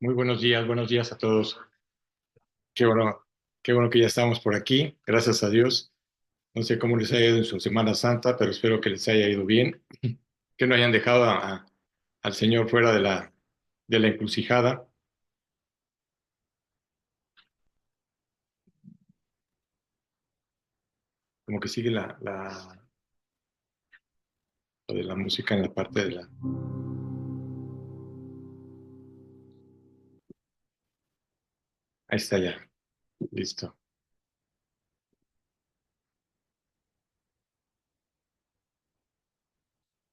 Muy buenos días a todos. Qué bueno, qué bueno que ya estamos por aquí, gracias a Dios. No sé cómo les haya ido en su Semana Santa, pero espero que les haya ido bien, que no hayan dejado al Señor fuera de la encrucijada. Como que sigue lo de la música en la parte de la... Ahí está ya, listo.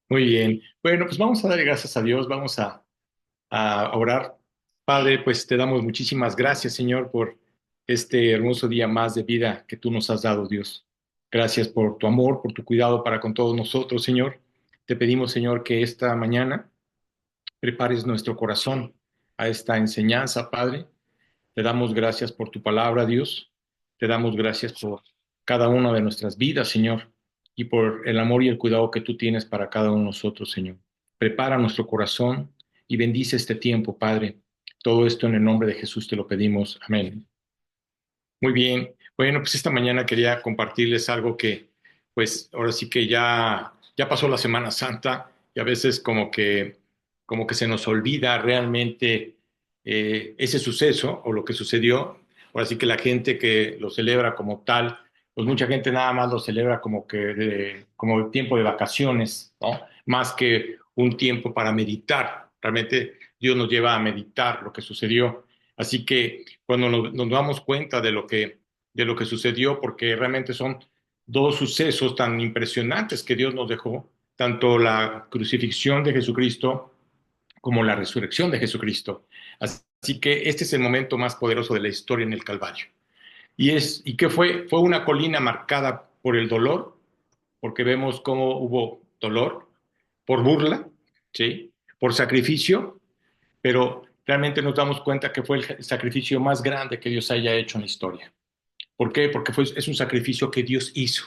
Muy bien. Bueno, pues vamos a dar gracias a Dios, vamos a orar. Padre, pues te damos muchísimas gracias, Señor, por este hermoso día más de vida que tú nos has dado, Dios. Gracias por tu amor, por tu cuidado para con todos nosotros, Señor. Te pedimos, Señor, que esta mañana prepares nuestro corazón a esta enseñanza, Padre. Te damos gracias por tu palabra, Dios. Te damos gracias por cada una de nuestras vidas, Señor, y por el amor y el cuidado que tú tienes para cada uno de nosotros, Señor. Prepara nuestro corazón y bendice este tiempo, Padre. Todo esto en el nombre de Jesús te lo pedimos. Amén. Muy bien. Bueno, pues esta mañana quería compartirles algo que, pues ahora sí que ya pasó la Semana Santa y a veces como que se nos olvida realmente ese suceso o lo que sucedió. Ahora sí que la gente que lo celebra como tal, pues mucha gente nada más lo celebra como que como tiempo de vacaciones, ¿no? Más que un tiempo para meditar. Realmente Dios nos lleva a meditar lo que sucedió. Así que cuando nos damos cuenta de lo que sucedió, porque realmente son dos sucesos tan impresionantes que Dios nos dejó, tanto la crucifixión de Jesucristo como la resurrección de Jesucristo. Así que este es el momento más poderoso de la historia en el Calvario. ¿Y qué fue? Fue una colina marcada por el dolor, porque vemos cómo hubo dolor, por burla, ¿sí? Por sacrificio, pero realmente nos damos cuenta que fue el sacrificio más grande que Dios haya hecho en la historia. ¿Por qué? Porque es un sacrificio que Dios hizo,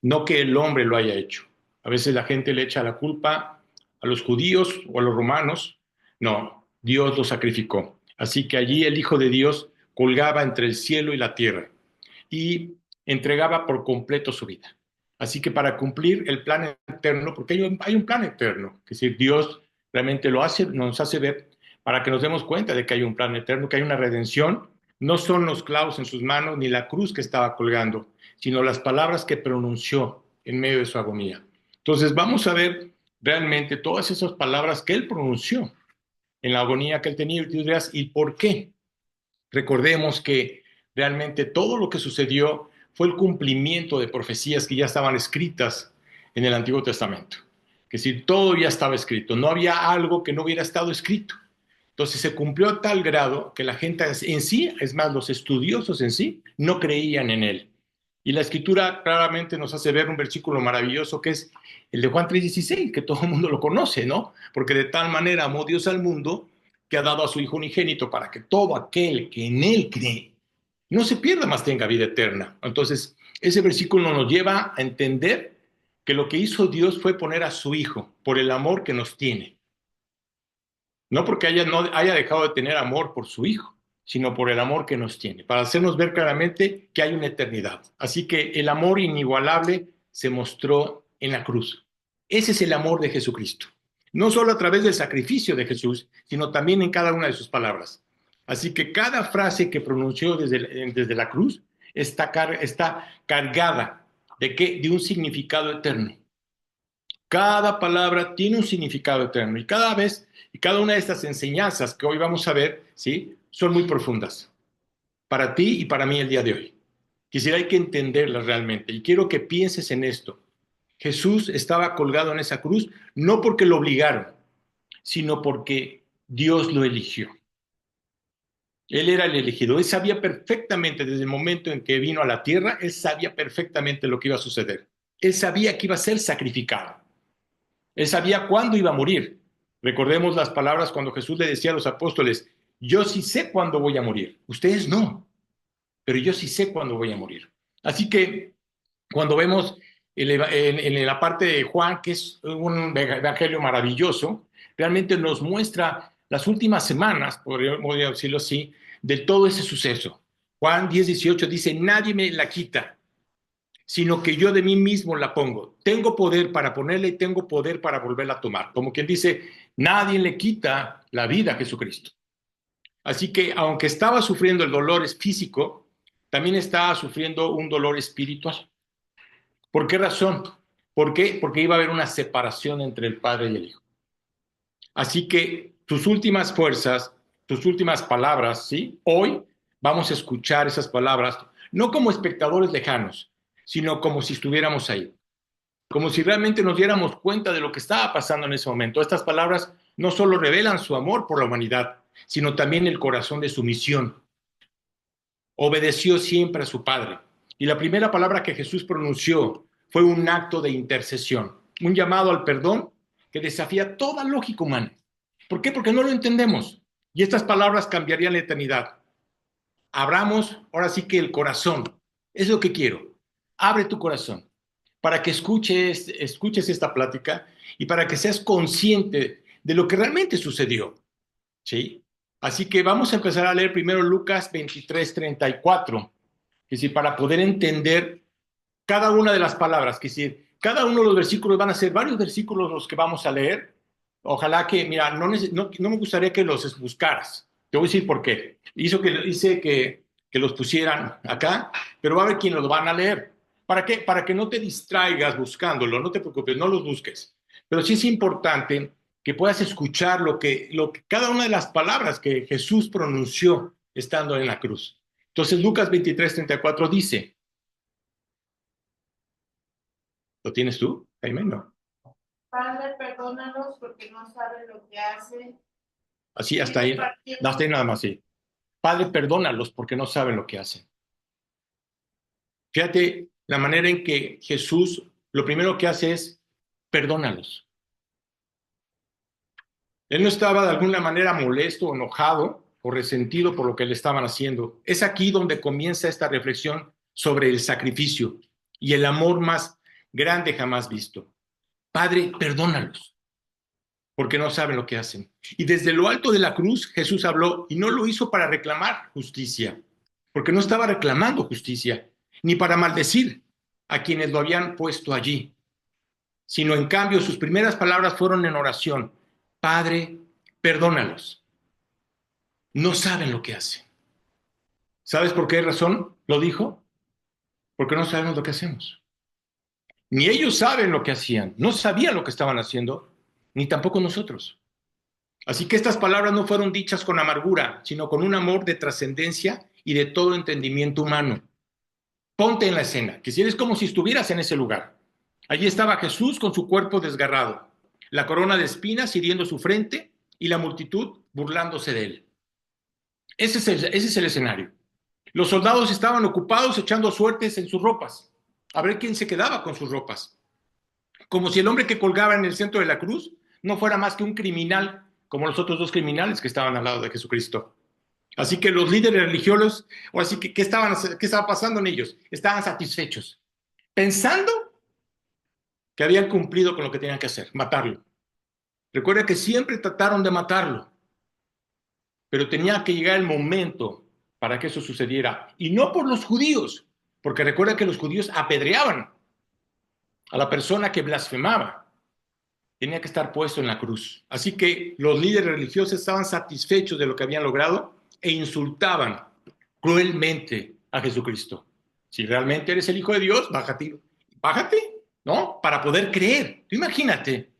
no que el hombre lo haya hecho. A veces la gente le echa la culpa a los judíos o a los romanos. No, Dios lo sacrificó. Así que allí el Hijo de Dios colgaba entre el cielo y la tierra y entregaba por completo su vida. Así que para cumplir el plan eterno, porque hay un plan eterno, que si Dios realmente lo hace, nos hace ver para que nos demos cuenta de que hay un plan eterno, que hay una redención, no son los clavos en sus manos ni la cruz que estaba colgando, sino las palabras que pronunció en medio de su agonía. Entonces vamos a ver realmente todas esas palabras que él pronunció en la agonía que él tenía y tú dirás, ¿y por qué? Recordemos que realmente todo lo que sucedió fue el cumplimiento de profecías que ya estaban escritas en el Antiguo Testamento. Que si todo ya estaba escrito, no había algo que no hubiera estado escrito. Entonces se cumplió a tal grado que la gente en sí, es más, los estudiosos en sí, no creían en él. Y la escritura claramente nos hace ver un versículo maravilloso que es el de Juan 3:16, que todo el mundo lo conoce, ¿no? Porque de tal manera amó Dios al mundo que ha dado a su Hijo unigénito para que todo aquel que en él cree no se pierda, más tenga vida eterna. Entonces, ese versículo nos lleva a entender que lo que hizo Dios fue poner a su Hijo por el amor que nos tiene. No porque no haya dejado de tener amor por su Hijo, sino por el amor que nos tiene, para hacernos ver claramente que hay una eternidad. Así que el amor inigualable se mostró en la cruz. Ese es el amor de Jesucristo. No solo a través del sacrificio de Jesús, sino también en cada una de sus palabras. Así que cada frase que pronunció desde la cruz está cargada ¿de qué? De un significado eterno. Cada palabra tiene un significado eterno y cada vez y cada una de estas enseñanzas que hoy vamos a ver, ¿sí? Son muy profundas para ti y para mí el día de hoy. Quisiera hay que entenderlas realmente y quiero que pienses en esto. Jesús estaba colgado en esa cruz no porque lo obligaron, sino porque Dios lo eligió. Él era el elegido. Él sabía perfectamente desde el momento en que vino a la tierra, él sabía perfectamente lo que iba a suceder. Él sabía que iba a ser sacrificado. Él sabía cuándo iba a morir. Recordemos las palabras cuando Jesús le decía a los apóstoles, yo sí sé cuándo voy a morir, ustedes no, pero yo sí sé cuándo voy a morir. Así que cuando vemos en la parte de Juan, que es un evangelio maravilloso, realmente nos muestra las últimas semanas, podríamos decirlo así, de todo ese suceso. Juan 10:18 dice, nadie me la quita, sino que yo de mí mismo la pongo. Tengo poder para ponerla y tengo poder para volverla a tomar. Como quien dice, nadie le quita la vida a Jesucristo. Así que aunque estaba sufriendo el dolor físico, también estaba sufriendo un dolor espiritual. ¿Por qué razón? ¿Por qué? Porque iba a haber una separación entre el Padre y el Hijo. Así que tus últimas fuerzas, tus últimas palabras, ¿sí? Hoy vamos a escuchar esas palabras, no como espectadores lejanos, sino como si estuviéramos ahí, como si realmente nos diéramos cuenta de lo que estaba pasando en ese momento. Estas palabras no solo revelan su amor por la humanidad, sino también el corazón de su misión. Obedeció siempre a su Padre. Y la primera palabra que Jesús pronunció fue un acto de intercesión, un llamado al perdón que desafía toda lógica humana. ¿Por qué? Porque no lo entendemos. Y estas palabras cambiarían la eternidad. Abramos ahora sí que el corazón. Es lo que quiero. Abre tu corazón para que escuches esta plática y para que seas consciente de lo que realmente sucedió. ¿Sí? Así que vamos a empezar a leer primero Lucas 23:34, que sí, para poder entender cada una de las palabras, que sí, cada uno de los versículos van a ser varios versículos los que vamos a leer. Ojalá que, mira, no me gustaría que los buscaras. Te voy a decir por qué. Hice que los pusieran acá, pero va a haber quienes los van a leer. ¿Para qué? Para que no te distraigas buscándolo, no te preocupes, no los busques. Pero sí es importante que puedas escuchar lo que cada una de las palabras que Jesús pronunció estando en la cruz. Entonces, Lucas 23:34 dice, ¿lo tienes tú, Jaime? No. Padre, perdónalos porque no saben lo que hacen. Así, hasta ahí. Hasta ahí nada más, sí. Padre, perdónalos porque no saben lo que hacen. Fíjate la manera en que Jesús lo primero que hace es perdónalos. Él no estaba de alguna manera molesto, enojado o resentido por lo que le estaban haciendo. Es aquí donde comienza esta reflexión sobre el sacrificio y el amor más grande jamás visto. Padre, perdónalos, porque no saben lo que hacen. Y desde lo alto de la cruz Jesús habló y no lo hizo para reclamar justicia, porque no estaba reclamando justicia, ni para maldecir a quienes lo habían puesto allí, sino en cambio sus primeras palabras fueron en oración. Padre, perdónalos. No saben lo que hacen. ¿Sabes por qué razón lo dijo? Porque no sabemos lo que hacemos. Ni ellos saben lo que hacían, no sabían lo que estaban haciendo, ni tampoco nosotros. Así que estas palabras no fueron dichas con amargura, sino con un amor de trascendencia y de todo entendimiento humano. Ponte en la escena, que si eres como si estuvieras en ese lugar. Allí estaba Jesús con su cuerpo desgarrado, la corona de espinas hiriendo su frente y la multitud burlándose de él. Ese es el escenario. Los soldados estaban ocupados echando suertes en sus ropas, a ver quién se quedaba con sus ropas. Como si el hombre que colgaba en el centro de la cruz no fuera más que un criminal, como los otros dos criminales que estaban al lado de Jesucristo. Así que los líderes religiosos, o así que, ¿qué estaba pasando en ellos? Estaban satisfechos, pensando que habían cumplido con lo que tenían que hacer, matarlo. Recuerda que siempre trataron de matarlo, pero tenía que llegar el momento para que eso sucediera. Y no por los judíos, porque recuerda que los judíos apedreaban a la persona que blasfemaba. Tenía que estar puesto en la cruz. Así que los líderes religiosos estaban satisfechos de lo que habían logrado e insultaban cruelmente a Jesucristo. Si realmente eres el Hijo de Dios, bájate, ¿no? Para poder creer. Tú imagínate.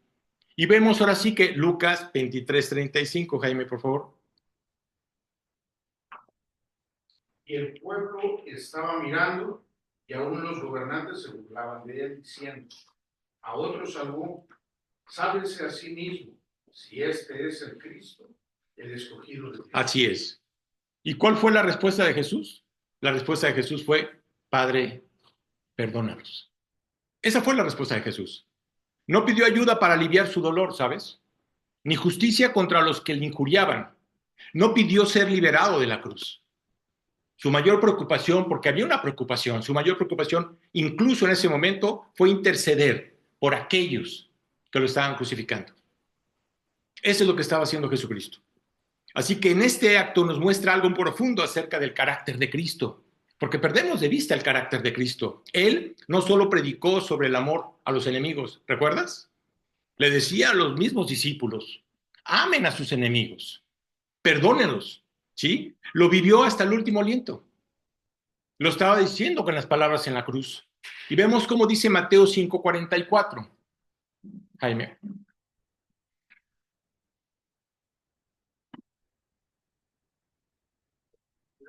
Y vemos ahora sí que Lucas 23:35, Jaime, por favor. Y el pueblo estaba mirando, y aún los gobernantes se burlaban de él, diciendo: a otros salvó, sálvese a sí mismo, si este es el Cristo, el escogido de Dios. Así es. ¿Y cuál fue la respuesta de Jesús? La respuesta de Jesús fue: Padre, perdónalos. Esa fue la respuesta de Jesús. No pidió ayuda para aliviar su dolor, ¿sabes? Ni justicia contra los que le injuriaban. No pidió ser liberado de la cruz. Su mayor preocupación, porque había una preocupación, su mayor preocupación, incluso en ese momento, fue interceder por aquellos que lo estaban crucificando. Eso es lo que estaba haciendo Jesucristo. Así que en este acto nos muestra algo profundo acerca del carácter de Cristo, porque perdemos de vista el carácter de Cristo. Él no solo predicó sobre el amor a los enemigos, ¿recuerdas? Le decía a los mismos discípulos, amen a sus enemigos, perdónenlos, ¿sí? Lo vivió hasta el último aliento. Lo estaba diciendo con las palabras en la cruz. Y vemos cómo dice Mateo 5:44. Jaime.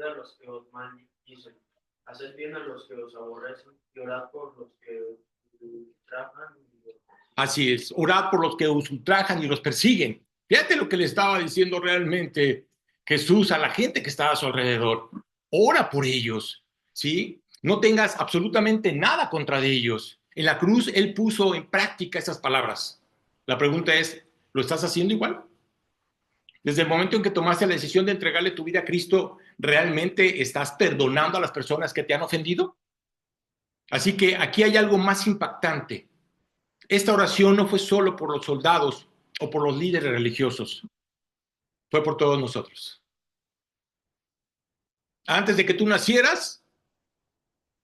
A los que os maldicen, haced bien a los que os aborrecen, y orad por los que os ultrajan. Así es, orad por los que os ultrajan y los persiguen. Fíjate lo que le estaba diciendo realmente Jesús a la gente que estaba a su alrededor. Ora por ellos, ¿sí? No tengas absolutamente nada contra de ellos. En la cruz Él puso en práctica esas palabras. La pregunta es, ¿lo estás haciendo igual? Desde el momento en que tomaste la decisión de entregarle tu vida a Cristo, ¿realmente estás perdonando a las personas que te han ofendido? Así que aquí hay algo más impactante. Esta oración no fue solo por los soldados o por los líderes religiosos, fue por todos nosotros. Antes de que tú nacieras,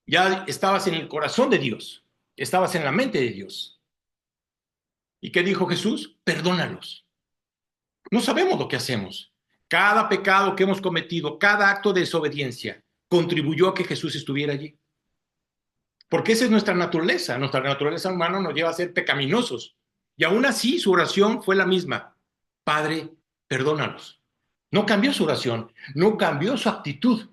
ya estabas en el corazón de Dios, estabas en la mente de Dios. ¿Y qué dijo Jesús? Perdónalos. No sabemos lo que hacemos. Cada pecado que hemos cometido, cada acto de desobediencia, contribuyó a que Jesús estuviera allí. Porque esa es nuestra naturaleza. Nuestra naturaleza humana nos lleva a ser pecaminosos. Y aún así su oración fue la misma. Padre, perdónalos. No cambió su oración, no cambió su actitud.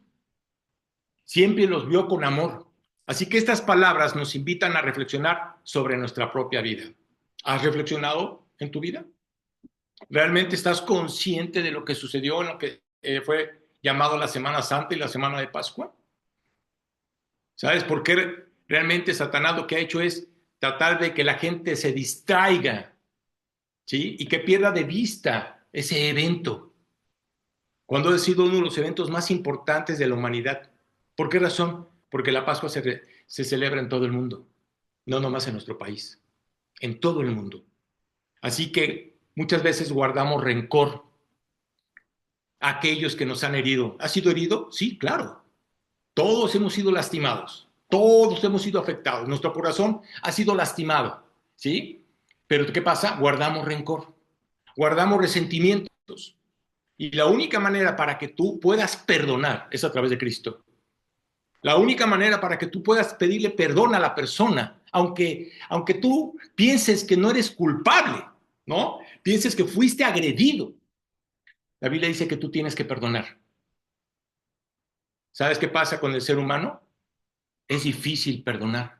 Siempre los vio con amor. Así que estas palabras nos invitan a reflexionar sobre nuestra propia vida. ¿Has reflexionado en tu vida? ¿Realmente estás consciente de lo que sucedió en lo que fue llamado la Semana Santa y la Semana de Pascua? ¿Sabes por qué realmente Satanás lo que ha hecho es tratar de que la gente se distraiga, ¿sí? Y que pierda de vista ese evento, cuando ha sido uno de los eventos más importantes de la humanidad? ¿Por qué razón? Porque la Pascua se celebra en todo el mundo, no nomás en nuestro país, en todo el mundo. Así que muchas veces guardamos rencor a aquellos que nos han herido. ¿Has sido herido? Sí, claro. Todos hemos sido lastimados, todos hemos sido afectados, nuestro corazón ha sido lastimado, ¿sí? Pero ¿qué pasa? Guardamos rencor, guardamos resentimientos. Y la única manera para que tú puedas perdonar es a través de Cristo. La única manera para que tú puedas pedirle perdón a la persona, aunque tú pienses que no eres culpable, ¿no? Pienses que fuiste agredido. La Biblia dice que tú tienes que perdonar. ¿Sabes qué pasa con el ser humano? Es difícil perdonar.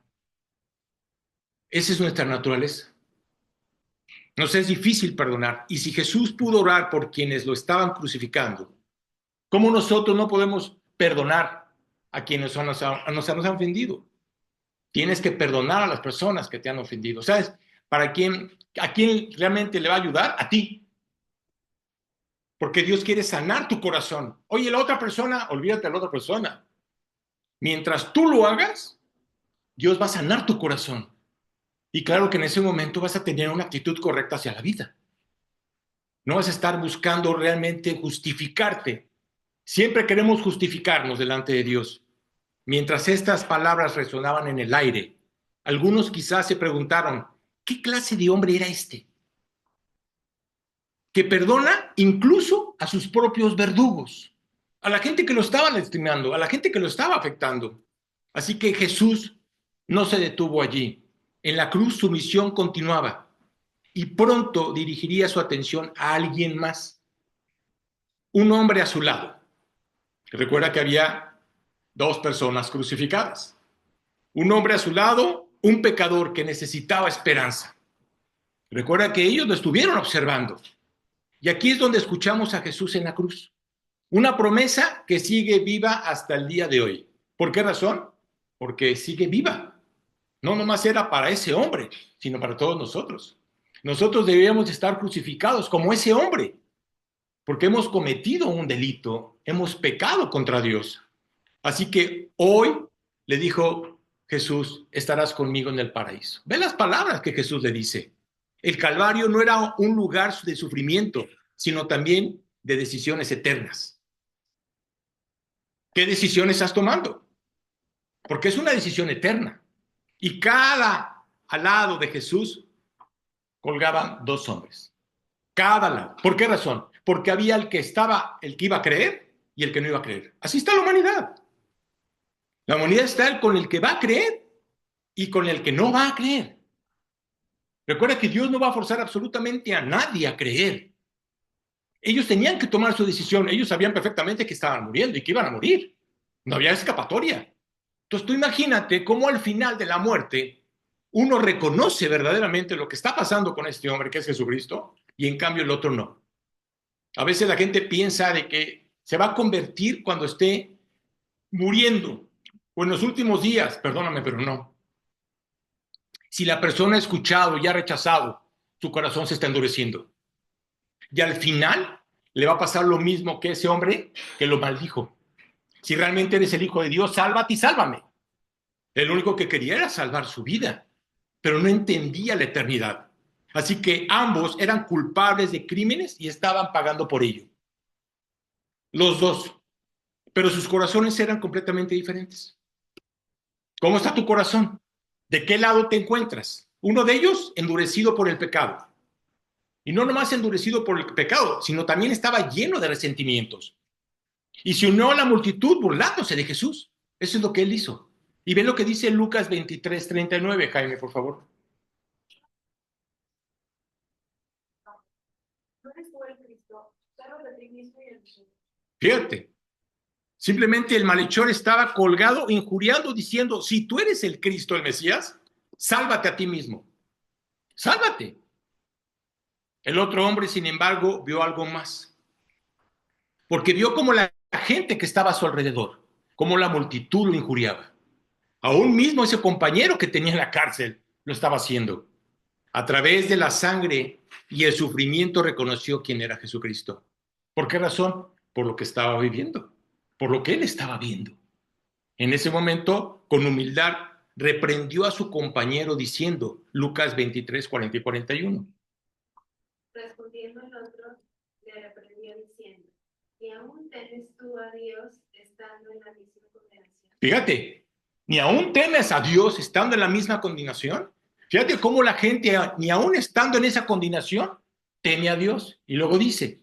Esa es nuestra naturaleza. Nos es difícil perdonar. Y si Jesús pudo orar por quienes lo estaban crucificando, ¿cómo nosotros no podemos perdonar a quienes nos han ofendido? Tienes que perdonar a las personas que te han ofendido. ¿Sabes? ¿A quién realmente le va a ayudar? A ti. Porque Dios quiere sanar tu corazón. Oye, la otra persona, olvídate de la otra persona. Mientras tú lo hagas, Dios va a sanar tu corazón. Y claro que en ese momento vas a tener una actitud correcta hacia la vida. No vas a estar buscando realmente justificarte. Siempre queremos justificarnos delante de Dios. Mientras estas palabras resonaban en el aire, algunos quizás se preguntaron, ¿qué clase de hombre era este? Que perdona incluso a sus propios verdugos, a la gente que lo estaba lastimando, a la gente que lo estaba afectando. Así que Jesús no se detuvo allí. En la cruz su misión continuaba y pronto dirigiría su atención a alguien más, un hombre a su lado. Recuerda que había dos personas crucificadas, un hombre a su lado, un pecador que necesitaba esperanza. Recuerda que ellos lo estuvieron observando. Y aquí es donde escuchamos a Jesús en la cruz. Una promesa que sigue viva hasta el día de hoy. ¿Por qué razón? Porque sigue viva. No nomás era para ese hombre, sino para todos nosotros. Nosotros deberíamos estar crucificados como ese hombre, porque hemos cometido un delito, hemos pecado contra Dios. Así que hoy le dijo Jesús, estarás conmigo en el paraíso. Ve las palabras que Jesús le dice. El Calvario no era un lugar de sufrimiento, sino también de decisiones eternas. ¿Qué decisión estás tomando? Porque es una decisión eterna. Y al lado de Jesús colgaban dos hombres. Cada lado. ¿Por qué razón? Porque había el que iba a creer y el que no iba a creer. Así está la humanidad. La humanidad está con el que va a creer y con el que no va a creer. Recuerda que Dios no va a forzar absolutamente a nadie a creer. Ellos tenían que tomar su decisión. Ellos sabían perfectamente que estaban muriendo y que iban a morir. No había escapatoria. Entonces tú imagínate cómo al final de la muerte uno reconoce verdaderamente lo que está pasando con este hombre que es Jesucristo y en cambio el otro no. A veces la gente piensa de que se va a convertir cuando esté muriendo o en los últimos días. Perdóname, pero no. Si la persona ha escuchado y ha rechazado, su corazón se está endureciendo. Y al final le va a pasar lo mismo que ese hombre que lo maldijo. Si realmente eres el Hijo de Dios, sálvate y sálvame. El único que quería era salvar su vida, pero no entendía la eternidad. Así que ambos eran culpables de crímenes y estaban pagando por ello. Los dos. Pero sus corazones eran completamente diferentes. ¿Cómo está tu corazón? ¿De qué lado te encuentras? Uno de ellos endurecido por el pecado. Y no nomás endurecido por el pecado, sino también estaba lleno de resentimientos. Y se unió a la multitud burlándose de Jesús. Eso es lo que él hizo. Y ve lo que dice Lucas 23:39, Jaime, por favor. No eres tú el Cristo, sálvate a ti mismo y a nosotros. Fíjate, simplemente el malhechor estaba colgado, injuriando, diciendo, si tú eres el Cristo, el Mesías, sálvate a ti mismo. Sálvate. El otro hombre, sin embargo, vio algo más. Porque vio como la gente que estaba a su alrededor, como la multitud lo injuriaba. Aún mismo ese compañero que tenía en la cárcel lo estaba haciendo. A través de la sangre y el sufrimiento reconoció quién era Jesucristo. ¿Por qué razón? Por lo que estaba viviendo, por lo que él estaba viendo. En ese momento, con humildad, reprendió a su compañero diciendo, Lucas 23, 40 y 41. Respondiendo el otro, le reprendió diciendo, ¿y aún temes tú a Dios estando en la misma condenación? Fíjate, ni aún temes a Dios estando en la misma condenación. Fíjate cómo la gente, ni aún estando en esa condenación, teme a Dios. Y luego dice,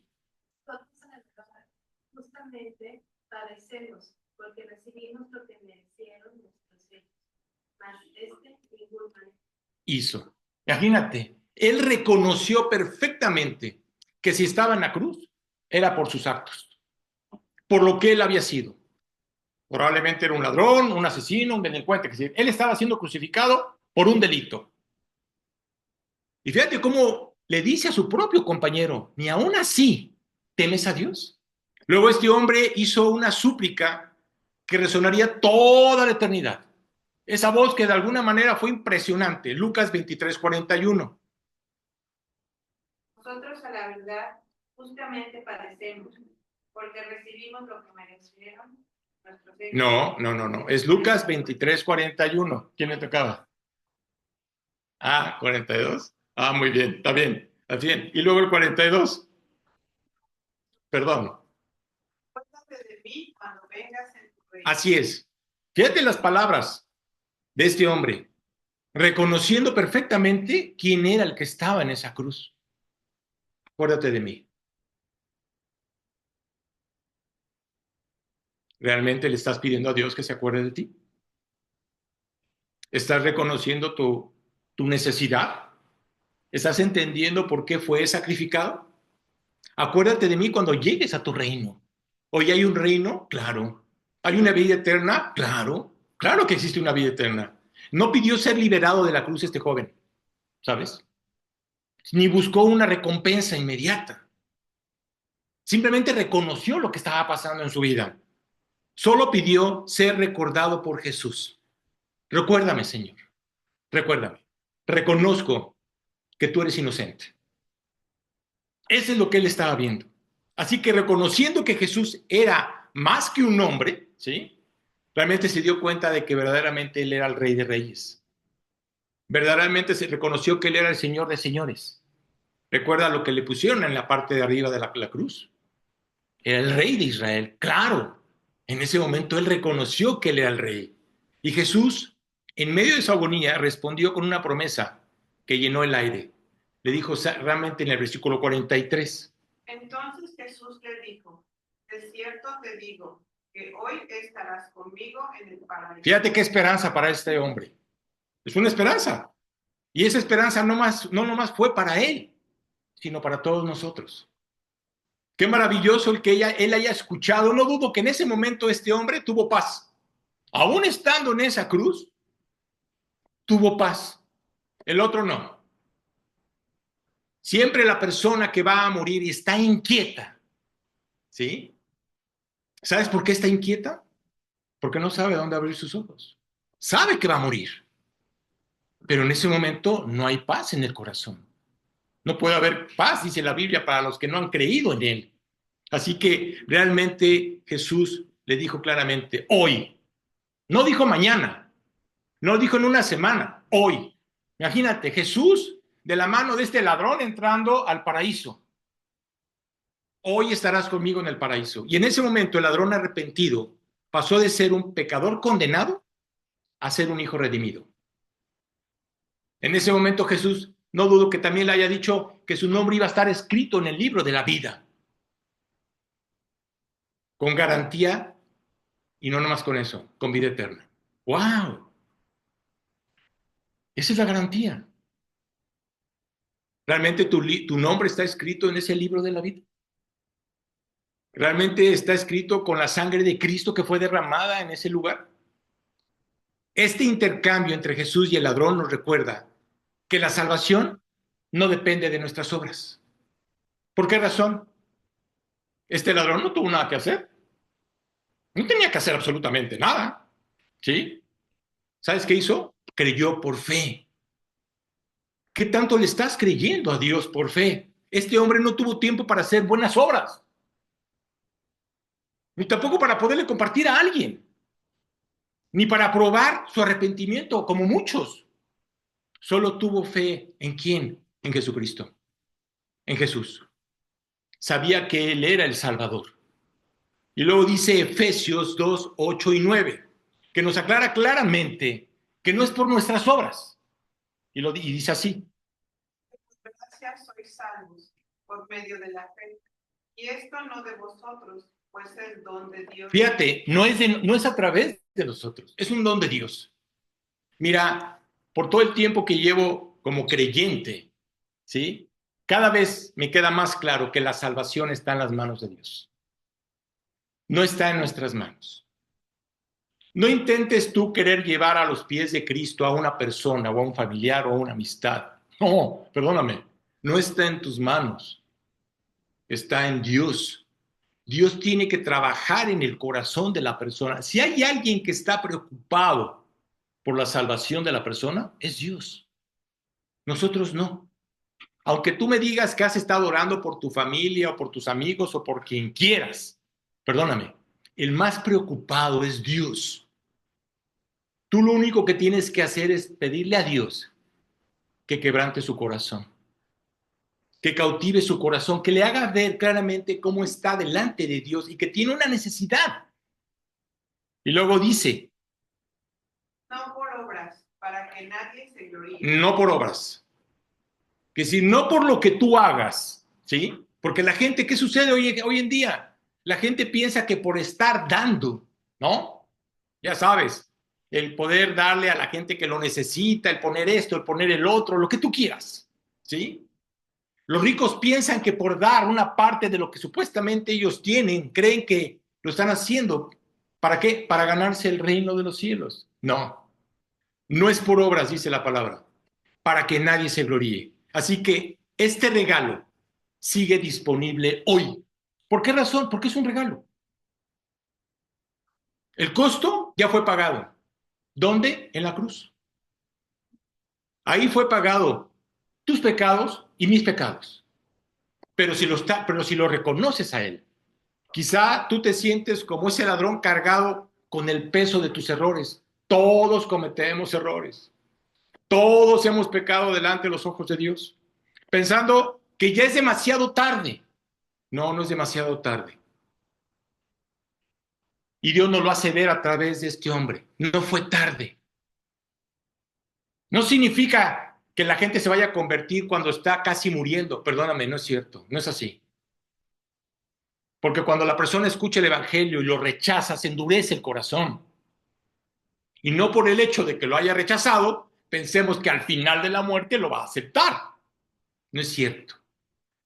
Nosotros en el trabajo justamente padecemos, porque recibimos lo que merecieron nuestros hechos, mas ningún mal hizo. Imagínate, él reconoció perfectamente que si estaba en la cruz, era por sus actos, por lo que él había sido. Probablemente era un ladrón, un asesino, un delincuente. Es decir, él estaba siendo crucificado por un delito. Y fíjate cómo le dice a su propio compañero, ni aún así temes a Dios. Luego este hombre hizo una súplica que resonaría toda la eternidad. Esa voz que de alguna manera fue impresionante. Lucas 23, 41. Nosotros a la verdad justamente padecemos, porque recibimos lo que merecieron nuestros hechos. No. Es Lucas 23, 41. ¿Quién le tocaba? 42. Muy bien, está bien. Está bien. Y luego el 42. Perdón. Acuérdate de mí cuando vengas en tu reino. Así es. Fíjate las palabras de este hombre, reconociendo perfectamente quién era el que estaba en esa cruz. Acuérdate de mí. ¿Realmente le estás pidiendo a Dios que se acuerde de ti? ¿Estás reconociendo tu necesidad? ¿Estás entendiendo por qué fue sacrificado? Acuérdate de mí cuando llegues a tu reino. ¿Hoy hay un reino? Claro. ¿Hay una vida eterna? Claro. Claro que existe una vida eterna. No pidió ser liberado de la cruz este joven, ¿sabes? Ni buscó una recompensa inmediata. Simplemente reconoció lo que estaba pasando en su vida. Solo pidió ser recordado por Jesús. Recuérdame, Señor. Recuérdame. Reconozco que tú eres inocente. Eso es lo que él estaba viendo. Así que reconociendo que Jesús era más que un hombre, ¿sí? Realmente se dio cuenta de que verdaderamente él era el Rey de Reyes. Verdaderamente se reconoció que él era el Señor de señores. Recuerda lo que le pusieron en la parte de arriba de la cruz. Era el rey de Israel, claro. En ese momento él reconoció que él era el rey. Y Jesús, en medio de su agonía, respondió con una promesa que llenó el aire. Le dijo realmente en el versículo 43. Entonces Jesús le dijo, de cierto te digo, que hoy estarás conmigo en el paraíso. Fíjate qué esperanza para este hombre. Es una esperanza. Y esa esperanza no nomás fue para él, sino para todos nosotros. Qué maravilloso el que él haya escuchado. No dudo que en ese momento este hombre tuvo paz. Aún estando en esa cruz, tuvo paz. El otro no. Siempre la persona que va a morir y está inquieta, ¿sí? ¿Sabes por qué está inquieta? Porque no sabe dónde abrir sus ojos. Sabe que va a morir, pero en ese momento no hay paz en el corazón. No puede haber paz, dice la Biblia, para los que no han creído en él. Así que realmente Jesús le dijo claramente, hoy. No dijo mañana, no dijo en una semana, hoy. Imagínate, Jesús de la mano de este ladrón entrando al paraíso. Hoy estarás conmigo en el paraíso. Y en ese momento el ladrón arrepentido pasó de ser un pecador condenado a ser un hijo redimido. En ese momento Jesús, no dudo que también le haya dicho que su nombre iba a estar escrito en el libro de la vida. Con garantía, y no nomás con eso, con vida eterna. ¡Wow! Esa es la garantía. ¿Realmente tu nombre está escrito en ese libro de la vida? ¿Realmente está escrito con la sangre de Cristo que fue derramada en ese lugar? Este intercambio entre Jesús y el ladrón nos recuerda que la salvación no depende de nuestras obras. ¿Por qué razón? Este ladrón no tuvo nada que hacer. No tenía que hacer absolutamente nada. ¿Sí? ¿Sabes qué hizo? Creyó por fe. ¿Qué tanto le estás creyendo a Dios por fe? Este hombre no tuvo tiempo para hacer buenas obras, ni tampoco para poderle compartir a alguien, ni para probar su arrepentimiento, como muchos. Solo tuvo fe ¿en quién? En Jesucristo, en Jesús. Sabía que Él era el Salvador. Y luego dice Efesios 2, 8 y 9, que nos aclara claramente que no es por nuestras obras. Y dice así. Por gracia sois salvos por medio de la fe. Y esto no de vosotros, pues es don de Dios. Fíjate, no es a través de nosotros, es un don de Dios. Mira, por todo el tiempo que llevo como creyente, ¿sí? Cada vez me queda más claro que la salvación está en las manos de Dios. No está en nuestras manos. No intentes tú querer llevar a los pies de Cristo a una persona o a un familiar o a una amistad. No, perdóname, no está en tus manos. Está en Dios. Dios tiene que trabajar en el corazón de la persona. Si hay alguien que está preocupado por la salvación de la persona, es Dios. Nosotros no. Aunque tú me digas que has estado orando por tu familia o por tus amigos o por quien quieras, perdóname, el más preocupado es Dios. Tú lo único que tienes que hacer es pedirle a Dios que quebrante su corazón, que cautive su corazón, que le haga ver claramente cómo está delante de Dios y que tiene una necesidad. Y luego dice, no por obras, para que nadie se gloríe. No por obras. Que si no por lo que tú hagas, ¿sí? Porque la gente, ¿qué sucede hoy en día? La gente piensa que por estar dando, ¿no? Ya sabes, el poder darle a la gente que lo necesita, el poner esto, el poner el otro, lo que tú quieras, ¿sí? Los ricos piensan que por dar una parte de lo que supuestamente ellos tienen, creen que lo están haciendo. ¿Para qué? Para ganarse el reino de los cielos. No, no es por obras, dice la palabra, para que nadie se gloríe. Así que este regalo sigue disponible hoy. ¿Por qué razón? Porque es un regalo. El costo ya fue pagado. ¿Dónde? En la cruz. Ahí fue pagado tus pecados y mis pecados. Pero si lo reconoces a Él, quizá tú te sientes como ese ladrón cargado con el peso de tus errores. Todos cometemos errores. Todos hemos pecado delante de los ojos de Dios, pensando que ya es demasiado tarde. No, no es demasiado tarde. Y Dios nos lo hace ver a través de este hombre. No fue tarde. No significa que la gente se vaya a convertir cuando está casi muriendo. Perdóname, no es cierto. No es así. Porque cuando la persona escucha el evangelio y lo rechaza, se endurece el corazón. Y no por el hecho de que lo haya rechazado, pensemos que al final de la muerte lo va a aceptar. No es cierto.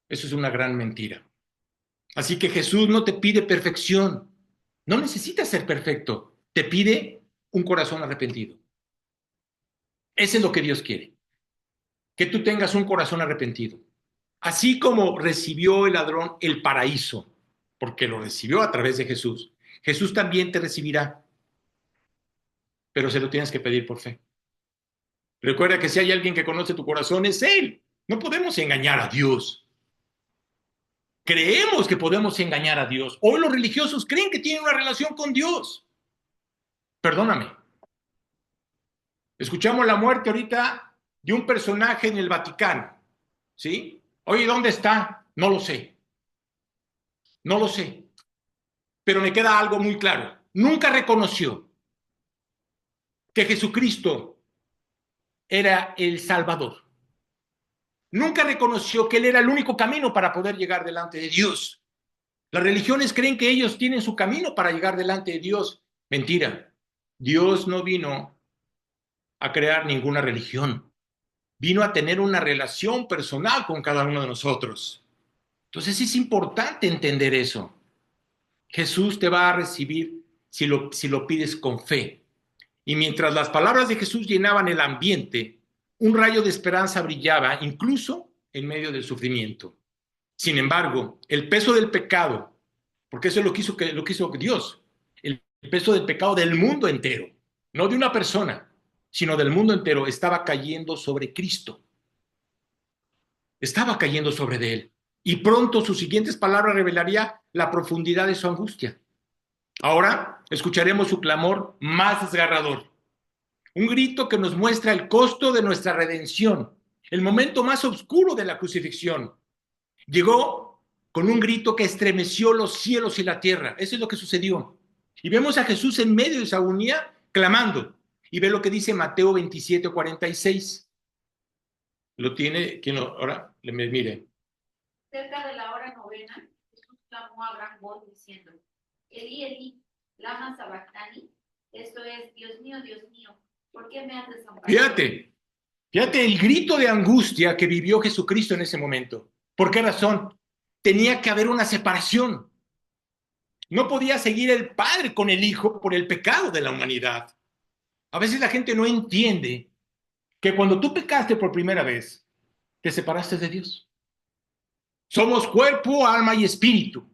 Eso es una gran mentira. Así que Jesús no te pide perfección. No necesitas ser perfecto. Te pide un corazón arrepentido. Eso es lo que Dios quiere. Que tú tengas un corazón arrepentido. Así como recibió el ladrón el paraíso, porque lo recibió a través de Jesús, Jesús también te recibirá, pero se lo tienes que pedir por fe. Recuerda que si hay alguien que conoce tu corazón, es Él. No podemos engañar a Dios. Creemos que podemos engañar a Dios. Hoy los religiosos creen que tienen una relación con Dios. Perdóname. Escuchamos la muerte ahorita de un personaje en el Vaticano, ¿sí? Oye, ¿dónde está? No lo sé. No lo sé. Pero me queda algo muy claro. Nunca reconoció que Jesucristo era el Salvador. Nunca reconoció que Él era el único camino para poder llegar delante de Dios. Las religiones creen que ellos tienen su camino para llegar delante de Dios. Mentira. Dios no vino a crear ninguna religión. Vino a tener una relación personal con cada uno de nosotros. Entonces es importante entender eso. Jesús te va a recibir si lo pides con fe. Y mientras las palabras de Jesús llenaban el ambiente, un rayo de esperanza brillaba incluso en medio del sufrimiento. Sin embargo, el peso del pecado, porque eso es lo que hizo Dios, el peso del pecado del mundo entero, no de una persona, sino del mundo entero, estaba cayendo sobre Cristo. Estaba cayendo sobre de él. Y pronto sus siguientes palabras revelaría la profundidad de su angustia. Ahora escucharemos su clamor más desgarrador. Un grito que nos muestra el costo de nuestra redención, el momento más oscuro de la crucifixión. Llegó con un grito que estremeció los cielos y la tierra. Eso es lo que sucedió. Y vemos a Jesús en medio de esa agonía clamando. Y ve lo que dice Mateo 27:46. Lo tiene, ¿quién lo? Ahora, mire. Cerca de la hora novena, Jesús clamó a gran voz diciendo: Elí, Elí, lama sabactani. Esto es: Dios mío, ¿por qué me has desamparado? Fíjate el grito de angustia que vivió Jesucristo en ese momento. ¿Por qué razón? Tenía que haber una separación. No podía seguir el Padre con el Hijo por el pecado de la humanidad. A veces la gente no entiende que cuando tú pecaste por primera vez, te separaste de Dios. Somos cuerpo, alma y espíritu.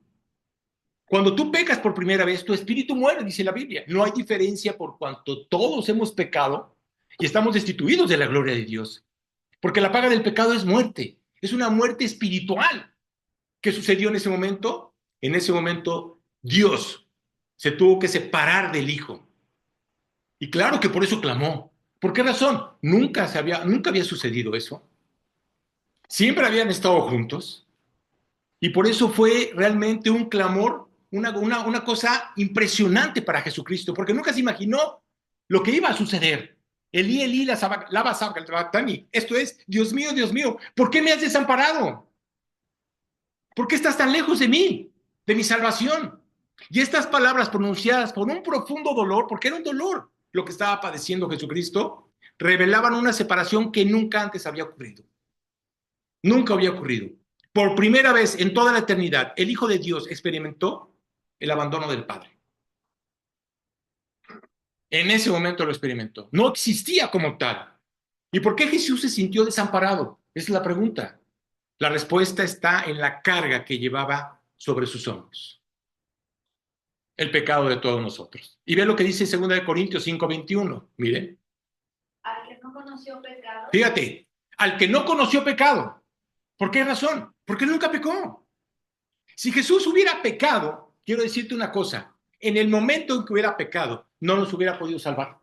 Cuando tú pecas por primera vez, tu espíritu muere, dice la Biblia. No hay diferencia por cuanto todos hemos pecado y estamos destituidos de la gloria de Dios. Porque la paga del pecado es muerte. Es una muerte espiritual. ¿Qué sucedió en ese momento? En ese momento, Dios se tuvo que separar del Hijo. Y claro que por eso clamó. ¿Por qué razón? Nunca había sucedido eso. Siempre habían estado juntos. Y por eso fue realmente un clamor, una cosa impresionante para Jesucristo, porque nunca se imaginó lo que iba a suceder. Elí, Elí, lama sabactani. Esto es: Dios mío, ¿por qué me has desamparado? ¿Por qué estás tan lejos de mí, de mi salvación? Y estas palabras pronunciadas con un profundo dolor, porque era un dolor lo que estaba padeciendo Jesucristo, revelaban una separación que nunca antes había ocurrido. Nunca había ocurrido. Por primera vez en toda la eternidad, el Hijo de Dios experimentó el abandono del Padre. En ese momento lo experimentó. No existía como tal. ¿Y por qué Jesús se sintió desamparado? Esa es la pregunta. La respuesta está en la carga que llevaba sobre sus hombros. El pecado de todos nosotros. Y ve lo que dice 2 Corintios 5:21. Miren. Al que no conoció pecado. Fíjate, al que no conoció pecado. ¿Por qué razón? Porque nunca pecó. Si Jesús hubiera pecado, quiero decirte una cosa, en el momento en que hubiera pecado, no nos hubiera podido salvar.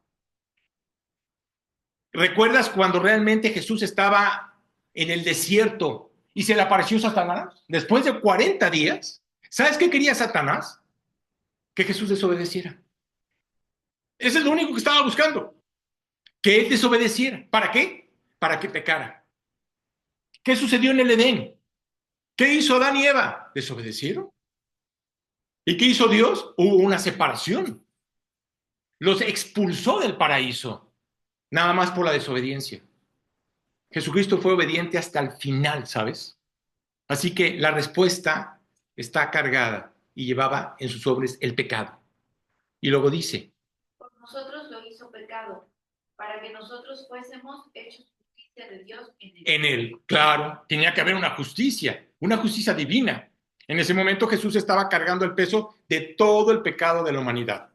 ¿Recuerdas cuando realmente Jesús estaba en el desierto y se le apareció Satanás? Después de 40 días, ¿sabes qué quería Satanás? que Jesús desobedeciera. Eso es lo único que estaba buscando, que él desobedeciera. ¿Para qué? Para que pecara. ¿Qué sucedió en el Edén? ¿Qué hizo Adán y Eva? ¿Desobedecieron? ¿Y qué hizo Dios? Hubo una separación. Los expulsó del paraíso, nada más por la desobediencia. Jesucristo fue obediente hasta el final, ¿sabes? Así que la respuesta está cargada y llevaba en sus obras el pecado. Y luego dice, Por nosotros lo hizo pecado, para que nosotros fuésemos hechos justicia de Dios en él, claro, tenía que haber una justicia divina. En ese momento Jesús estaba cargando el peso de todo el pecado de la humanidad.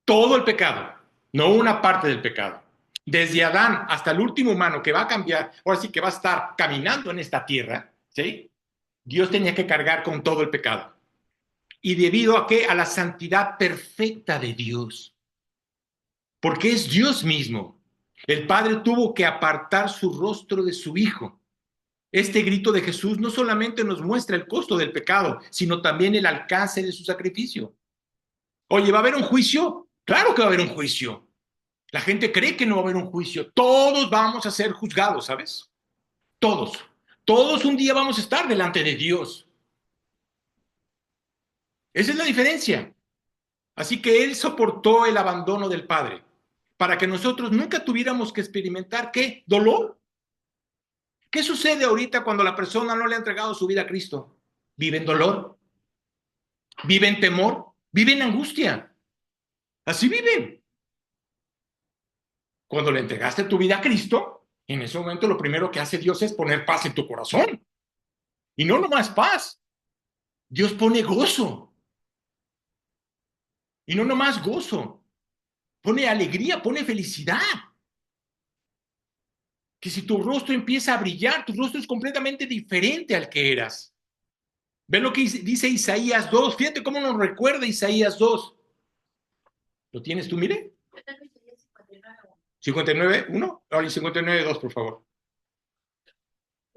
Todo el pecado, no una parte del pecado. Desde Adán hasta el último humano que va a cambiar, ahora sí que va a estar caminando en esta tierra, ¿sí? Dios tenía que cargar con todo el pecado. ¿Y debido a qué? A la santidad perfecta de Dios. Porque es Dios mismo. El Padre tuvo que apartar su rostro de su Hijo. Este grito de Jesús no solamente nos muestra el costo del pecado, sino también el alcance de su sacrificio. Oye, ¿va a haber un juicio? Claro que va a haber un juicio. La gente cree que no va a haber un juicio. Todos vamos a ser juzgados, ¿sabes? Todos. Todos un día vamos a estar delante de Dios. Esa es la diferencia. Así que Él soportó el abandono del Padre para que nosotros nunca tuviéramos que experimentar, ¿qué? ¿Dolor? ¿Qué sucede ahorita cuando la persona no le ha entregado su vida a Cristo? Vive en dolor, vive en temor, vive en angustia. Así viven. Cuando le entregaste tu vida a Cristo, en ese momento lo primero que hace Dios es poner paz en tu corazón. Y no nomás paz. Dios pone gozo. Y no nomás gozo. Pone alegría, pone felicidad. Que si tu rostro empieza a brillar, tu rostro es completamente diferente al que eras. ¿Ven lo que dice Isaías 2? Fíjate cómo nos recuerda Isaías 2. ¿Lo tienes tú, mire? 59.1. Ahora y 59.2, por favor.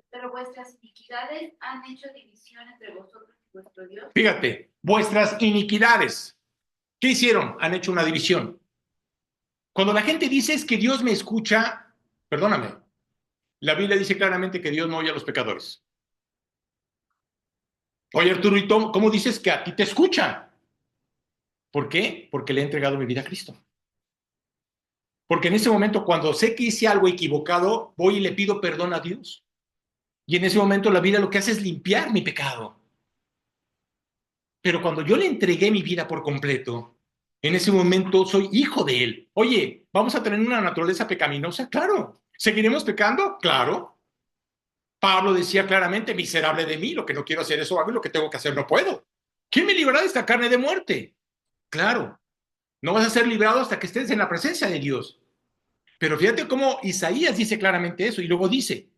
Pero vuestras iniquidades han hecho división entre vosotros y vuestro Dios. Fíjate, vuestras iniquidades. ¿Qué hicieron? Han hecho una división. Cuando la gente dice es que Dios me escucha, perdóname, la Biblia dice claramente que Dios no oye a los pecadores. Oye, Arturito, ¿cómo dices que a ti te escucha? ¿Por qué? Porque le he entregado mi vida a Cristo. Porque en ese momento, cuando sé que hice algo equivocado, voy y le pido perdón a Dios. Y en ese momento la Biblia lo que hace es limpiar mi pecado. Pero cuando yo le entregué mi vida por completo, en ese momento soy hijo de Él. Oye, ¿vamos a tener una naturaleza pecaminosa? Claro. ¿Seguiremos pecando? Claro. Pablo decía claramente, miserable de mí, lo que no quiero hacer eso hago y lo que tengo que hacer no puedo. ¿Quién me librará de esta carne de muerte? Claro. No vas a ser librado hasta que estés en la presencia de Dios. Pero fíjate cómo Isaías dice claramente eso y luego dice,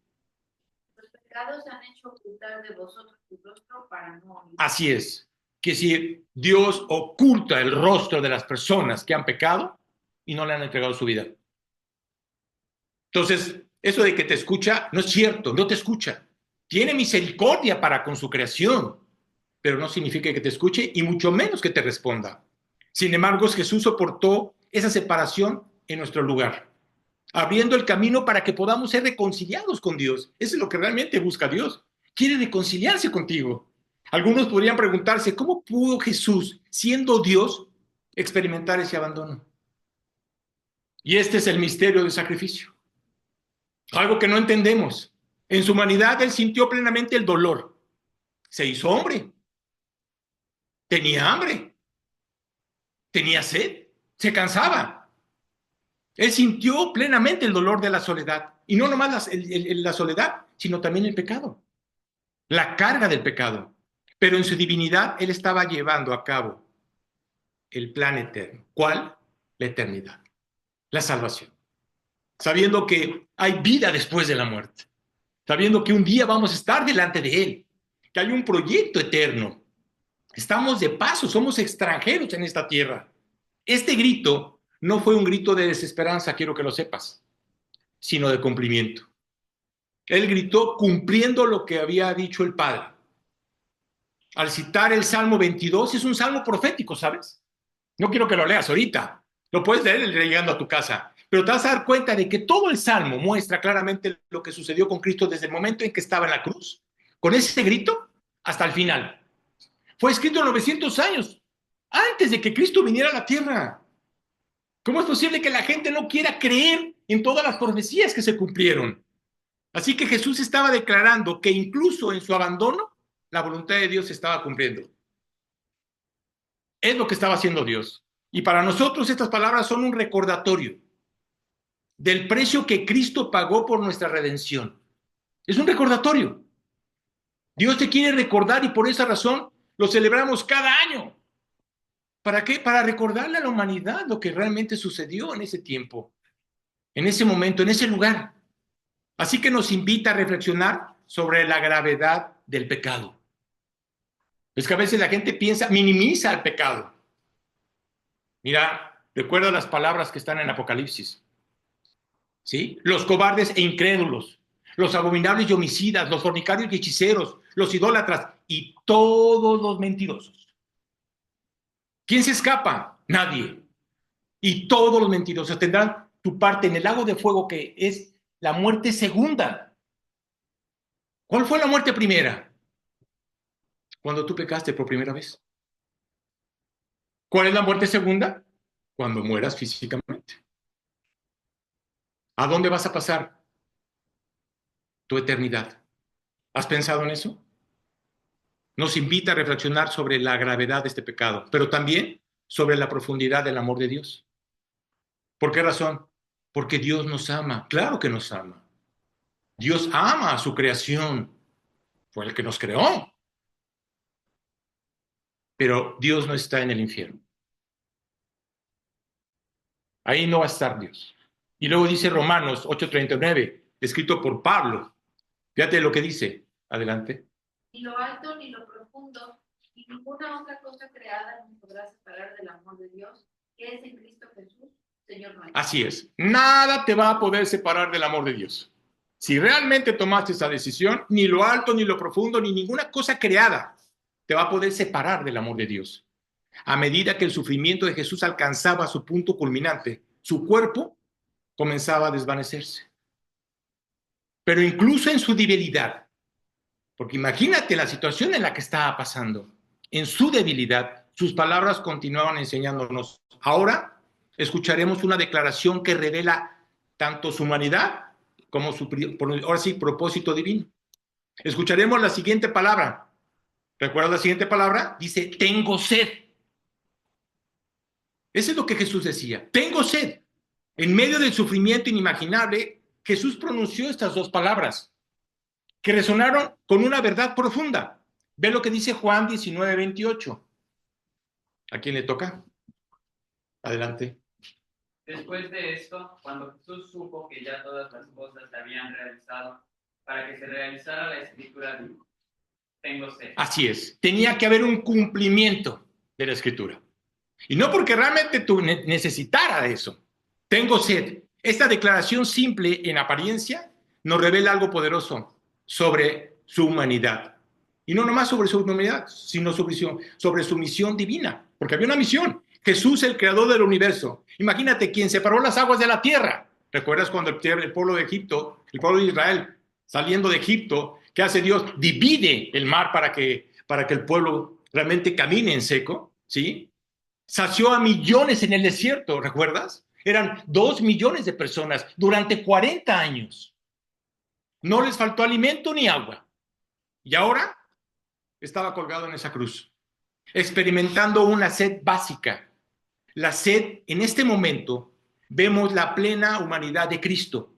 los pecados han hecho ocultar de vosotros tu rostro para no oír. Así es, que si Dios oculta el rostro de las personas que han pecado y no le han entregado su vida. Entonces, eso de que te escucha no es cierto, no te escucha. Tiene misericordia para con su creación, pero no significa que te escuche y mucho menos que te responda. Sin embargo, Jesús soportó esa separación en nuestro lugar, abriendo el camino para que podamos ser reconciliados con Dios. Eso es lo que realmente busca Dios. Quiere reconciliarse contigo. Algunos podrían preguntarse, ¿cómo pudo Jesús, siendo Dios, experimentar ese abandono? Y este es el misterio del sacrificio. Algo que no entendemos. En su humanidad, Él sintió plenamente el dolor. Se hizo hombre. Tenía hambre. Tenía sed. Se cansaba. Él sintió plenamente el dolor de la soledad. Y no nomás la soledad, sino también el pecado. La carga del pecado. Pero en su divinidad, Él estaba llevando a cabo el plan eterno. ¿Cuál? La eternidad. La salvación. Sabiendo que hay vida después de la muerte. Sabiendo que un día vamos a estar delante de Él. Que hay un proyecto eterno. Estamos de paso, somos extranjeros en esta tierra. Este grito no fue un grito de desesperanza, quiero que lo sepas, sino de cumplimiento. Él gritó cumpliendo lo que había dicho el Padre. Al citar el Salmo 22, es un salmo profético, ¿sabes? No quiero que lo leas ahorita. Lo puedes leer llegando a tu casa. Pero te vas a dar cuenta de que todo el Salmo muestra claramente lo que sucedió con Cristo desde el momento en que estaba en la cruz, con ese grito, hasta el final. Fue escrito 900 años antes de que Cristo viniera a la tierra. ¿Cómo es posible que la gente no quiera creer en todas las profecías que se cumplieron? Así que Jesús estaba declarando que incluso en su abandono, la voluntad de Dios se estaba cumpliendo. Es lo que estaba haciendo Dios. Y para nosotros estas palabras son un recordatorio del precio que Cristo pagó por nuestra redención. Es un recordatorio. Dios te quiere recordar y por esa razón lo celebramos cada año. ¿Para qué? Para recordarle a la humanidad lo que realmente sucedió en ese tiempo, en ese momento, en ese lugar. Así que nos invita a reflexionar sobre la gravedad del pecado. Es que a veces la gente piensa, minimiza el pecado. Mira, recuerda las palabras que están en Apocalipsis. ¿Sí? Los cobardes e incrédulos, los abominables y homicidas, los fornicarios y hechiceros, los idólatras y todos los mentirosos. ¿Quién se escapa? Nadie. Y todos los mentirosos tendrán tu parte en el lago de fuego, que es la muerte segunda. ¿Cuál fue la muerte primera? Cuando tú pecaste por primera vez. ¿Cuál es la muerte segunda? Cuando mueras físicamente. ¿A dónde vas a pasar tu eternidad? ¿Has pensado en eso? Nos invita a reflexionar sobre la gravedad de este pecado, pero también sobre la profundidad del amor de Dios. ¿Por qué razón? Porque Dios nos ama. Claro que nos ama. Dios ama a su creación. Fue el que nos creó. Pero Dios no está en el infierno. Ahí no va a estar Dios. Y luego dice Romanos 8:39, escrito por Pablo. Fíjate lo que dice. Adelante. Ni lo alto ni lo profundo, ni ninguna otra cosa creada nos podrá separar del amor de Dios, que es en Cristo Jesús, Señor nuestro. Así es. Nada te va a poder separar del amor de Dios. Si realmente tomaste esa decisión, ni lo alto, ni lo profundo, ni ninguna cosa creada te va a poder separar del amor de Dios. A medida que el sufrimiento de Jesús alcanzaba su punto culminante, su cuerpo comenzaba a desvanecerse. Pero incluso en su debilidad, porque imagínate la situación en la que estaba pasando, en su debilidad, sus palabras continuaban enseñándonos. Ahora escucharemos una declaración que revela tanto su humanidad como su, ahora sí, propósito divino. Escucharemos la siguiente palabra. ¿Recuerdas la siguiente palabra? Dice, tengo sed. Eso es lo que Jesús decía, tengo sed. En medio del sufrimiento inimaginable, Jesús pronunció estas dos palabras que resonaron con una verdad profunda. Ve lo que dice Juan 19:28. ¿A quién le toca? Adelante. Después de esto, cuando Jesús supo que ya todas las cosas se habían realizado, para que se realizara la escritura, dijo, tengo sed. Así es, tenía que haber un cumplimiento de la escritura. Y no porque realmente tú necesitara eso. Tengo sed. Esta declaración simple en apariencia nos revela algo poderoso sobre su humanidad. Y no nomás sobre su humanidad, sino sobre su misión divina. Porque había una misión. Jesús, el creador del universo. Imagínate, quien separó las aguas de la tierra. ¿Recuerdas cuando el pueblo de Egipto, el pueblo de Israel, saliendo de Egipto, ¿qué hace Dios? Divide el mar para que el pueblo realmente camine en seco, ¿sí? Sació a millones en el desierto, ¿recuerdas? Eran 2 millones de personas durante 40 años. No les faltó alimento ni agua. Y ahora estaba colgado en esa cruz, experimentando una sed básica. La sed, en este momento, vemos la plena humanidad de Cristo.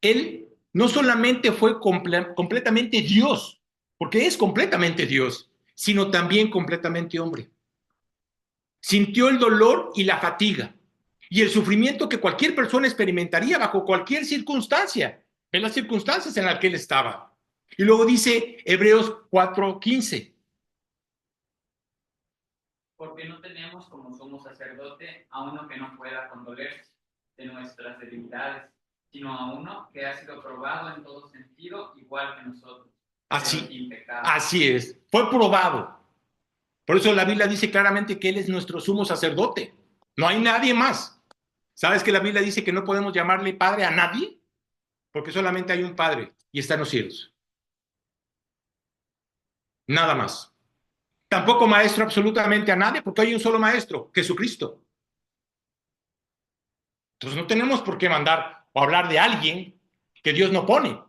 Él no solamente fue completamente Dios, porque es completamente Dios, sino también completamente hombre. Sintió el dolor y la fatiga y el sufrimiento que cualquier persona experimentaría bajo cualquier circunstancia, en las circunstancias en las que él estaba. Y luego dice Hebreos 4:15. Porque no tenemos como sumo sacerdote a uno que no pueda condolerse de nuestras debilidades, sino a uno que ha sido probado en todo sentido, igual que nosotros. Así es, fue probado. Por eso la Biblia dice claramente que Él es nuestro sumo sacerdote. No hay nadie más. ¿Sabes que la Biblia dice que no podemos llamarle padre a nadie? Porque solamente hay un padre y está en los cielos. Nada más. Tampoco maestro absolutamente a nadie, porque hay un solo maestro, Jesucristo. Entonces no tenemos por qué mandar o hablar de alguien que Dios no pone.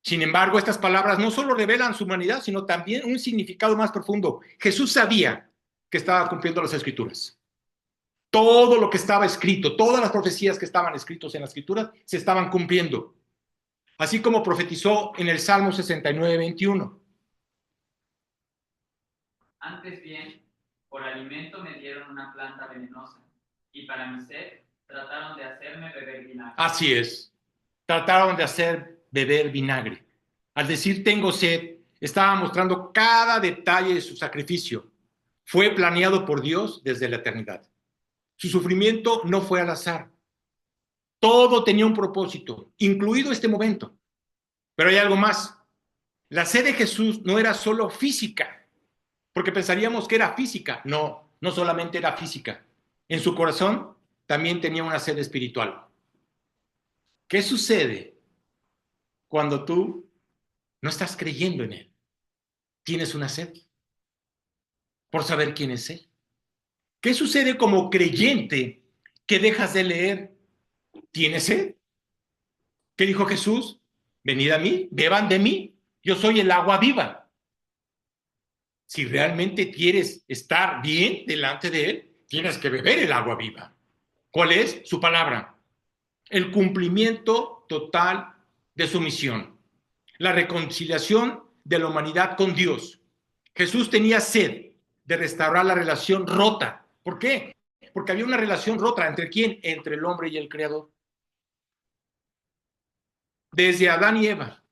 Sin embargo, estas palabras no solo revelan su humanidad, sino también un significado más profundo. Jesús sabía que estaba cumpliendo las Escrituras. Todo lo que estaba escrito, todas las profecías que estaban escritas en las Escrituras, se estaban cumpliendo. Así como profetizó en el Salmo 69, 21. Antes bien, por alimento me dieron una planta venenosa, y para mi sed trataron de hacerme beber vinagre. Así es. Trataron de hacer beber vinagre. Al decir tengo sed, estaba mostrando cada detalle de su sacrificio. Fue planeado por Dios desde la eternidad. Su sufrimiento no fue al azar. Todo tenía un propósito, incluido este momento. Pero hay algo más. La sed de Jesús no era solo física, porque pensaríamos que era física. No, no solamente era física. En su corazón también tenía una sed espiritual. ¿Qué sucede cuando tú no estás creyendo en Él? Tienes una sed por saber quién es Él. ¿Qué sucede como creyente que dejas de leer? ¿Tienes sed? ¿Qué dijo Jesús? Venid a mí, beban de mí, yo soy el agua viva. Si realmente quieres estar bien delante de Él, tienes que beber el agua viva. ¿Cuál es? Su palabra. El cumplimiento total de su misión. La reconciliación de la humanidad con Dios. Jesús tenía sed de restaurar la relación rota. ¿Por qué? Porque había una relación rota. ¿Entre quién? Entre el hombre y el Creador. Desde Adán y Eva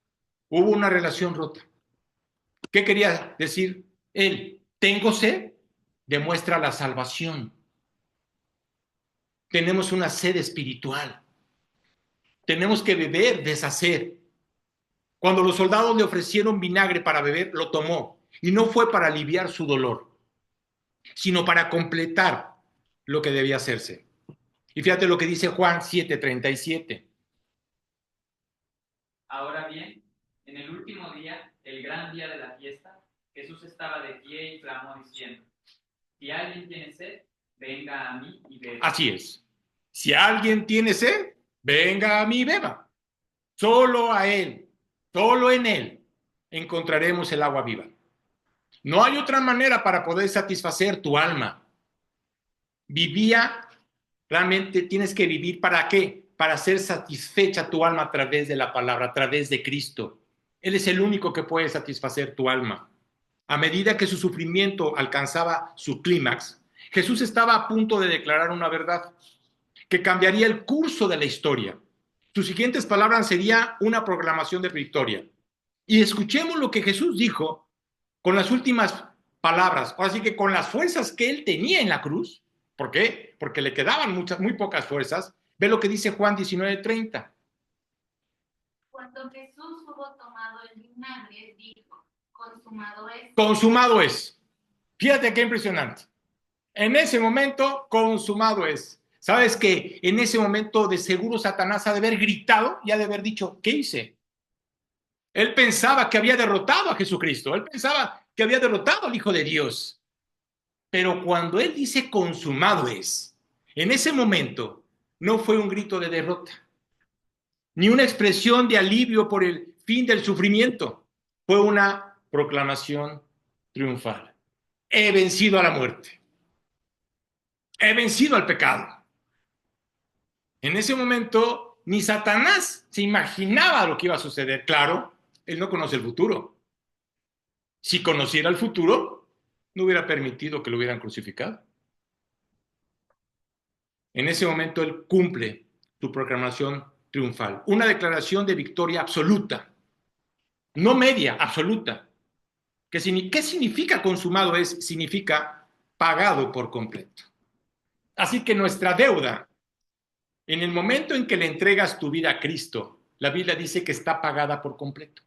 hubo una relación rota. ¿Qué quería decir él? Tengo sed, demuestra la salvación. Tenemos una sed espiritual. Tenemos que beber de esa sed. Cuando los soldados le ofrecieron vinagre para beber, lo tomó. Y no fue para aliviar su dolor, sino para completar lo que debía hacerse. Y fíjate lo que dice Juan 7:37. Ahora bien, en el último día, el gran día de la fiesta, Jesús estaba de pie y clamó diciendo: si alguien tiene sed, venga a mí y beba. Así es. Si alguien tiene sed, venga a mí y beba. Solo a Él, solo en Él, encontraremos el agua viva. No hay otra manera para poder satisfacer tu alma. Realmente tienes que vivir ¿para qué? Para ser satisfecha tu alma a través de la palabra, a través de Cristo. Él es el único que puede satisfacer tu alma. A medida que su sufrimiento alcanzaba su clímax, Jesús estaba a punto de declarar una verdad que cambiaría el curso de la historia. Sus siguientes palabras serían una proclamación de victoria. Y escuchemos lo que Jesús dijo con las últimas palabras, ahora sí que con las fuerzas que él tenía en la cruz. ¿Por qué? Porque le quedaban muy pocas fuerzas. Ve lo que dice Juan 19:30. Cuando Jesús hubo tomado el vinagre, dijo: consumado es. Consumado es. Fíjate qué impresionante. En ese momento, consumado es. ¿Sabes que en ese momento de seguro Satanás ha de haber gritado y ha de haber dicho, ¿qué hice? Él pensaba que había derrotado a Jesucristo. Él pensaba que había derrotado al Hijo de Dios. Pero cuando él dice consumado es, en ese momento no fue un grito de derrota, ni una expresión de alivio por el fin del sufrimiento. Fue una proclamación triunfal. He vencido a la muerte. He vencido al pecado. En ese momento, ni Satanás se imaginaba lo que iba a suceder. Claro, él no conoce el futuro. Si conociera el futuro, no hubiera permitido que lo hubieran crucificado. En ese momento, él cumple su proclamación triunfal. Una declaración de victoria absoluta, no media, absoluta. ¿Qué significa consumado es? Significa pagado por completo. Así que nuestra deuda, en el momento en que le entregas tu vida a Cristo, la Biblia dice que está pagada por completo.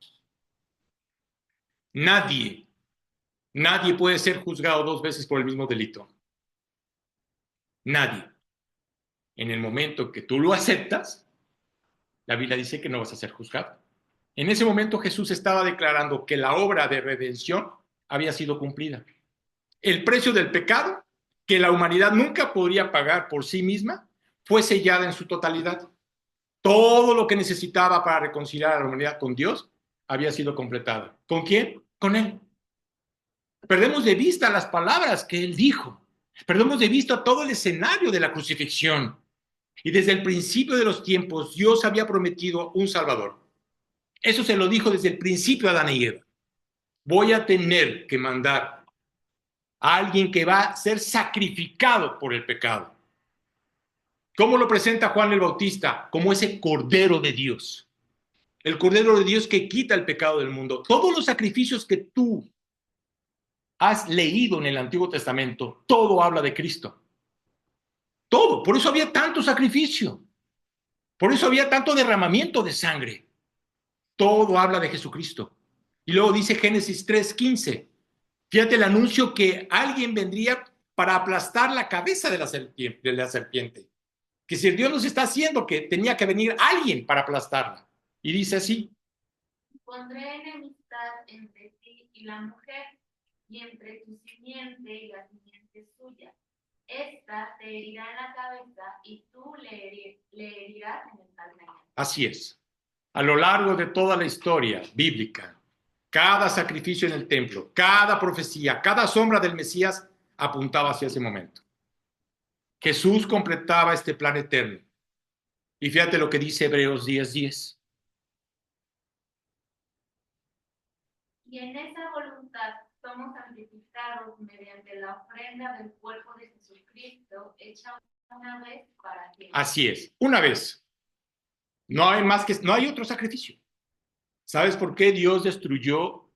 Nadie Nadie puede ser juzgado 2 veces por el mismo delito. Nadie. En el momento que tú lo aceptas, la Biblia dice que no vas a ser juzgado. En ese momento Jesús estaba declarando que la obra de redención había sido cumplida. El precio del pecado, que la humanidad nunca podría pagar por sí misma, fue sellada en su totalidad. Todo lo que necesitaba para reconciliar a la humanidad con Dios había sido completado. ¿Con quién? Con Él. Perdemos de vista las palabras que Él dijo. Perdemos de vista todo el escenario de la crucifixión. Y desde el principio de los tiempos, Dios había prometido un Salvador. Eso se lo dijo desde el principio a Adán y Eva. Voy a tener que mandar a alguien que va a ser sacrificado por el pecado. ¿Cómo lo presenta Juan el Bautista? Como ese Cordero de Dios. El Cordero de Dios que quita el pecado del mundo. Todos los sacrificios que tú has leído en el Antiguo Testamento, todo habla de Cristo. Todo. Por eso había tanto sacrificio. Por eso había tanto derramamiento de sangre. Todo habla de Jesucristo. Y luego dice Génesis 3:15. Fíjate el anuncio que alguien vendría para aplastar la cabeza de la serpiente. Que si Dios nos está haciendo que tenía que venir alguien para aplastarla. Y dice así. Pondré enemistad entre ti y la mujer, y entre tu simiente y la simiente suya. Esta te herirá en la cabeza y tú le herirás en el calcañar. Así es. A lo largo de toda la historia bíblica, cada sacrificio en el templo, cada profecía, cada sombra del Mesías apuntaba hacia ese momento. Jesús completaba este plan eterno. Y fíjate lo que dice Hebreos 10:10. Y en esa voluntad somos santificados mediante la ofrenda del cuerpo de Jesucristo, hecha una vez para siempre. Así es, una vez. No hay otro sacrificio. ¿Sabes por qué Dios destruyó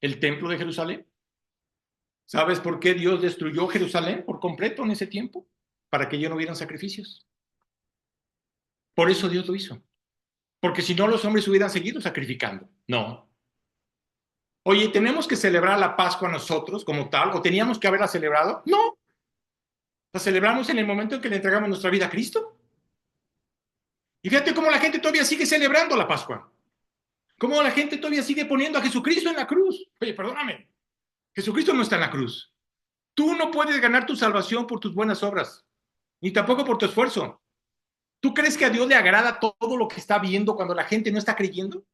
el templo de Jerusalén? ¿Sabes por qué Dios destruyó Jerusalén por completo en ese tiempo? Para que ya no hubieran sacrificios. Por eso Dios lo hizo. Porque si no, los hombres hubieran seguido sacrificando. No. Oye, ¿tenemos que celebrar la Pascua nosotros como tal? ¿O teníamos que haberla celebrado? No. La celebramos en el momento en que le entregamos nuestra vida a Cristo. Y fíjate cómo la gente todavía sigue celebrando la Pascua. Cómo la gente todavía sigue poniendo a Jesucristo en la cruz. Oye, perdóname. Jesucristo no está en la cruz. Tú no puedes ganar tu salvación por tus buenas obras, ni tampoco por tu esfuerzo. ¿Tú crees que a Dios le agrada todo lo que está viendo cuando la gente no está creyendo?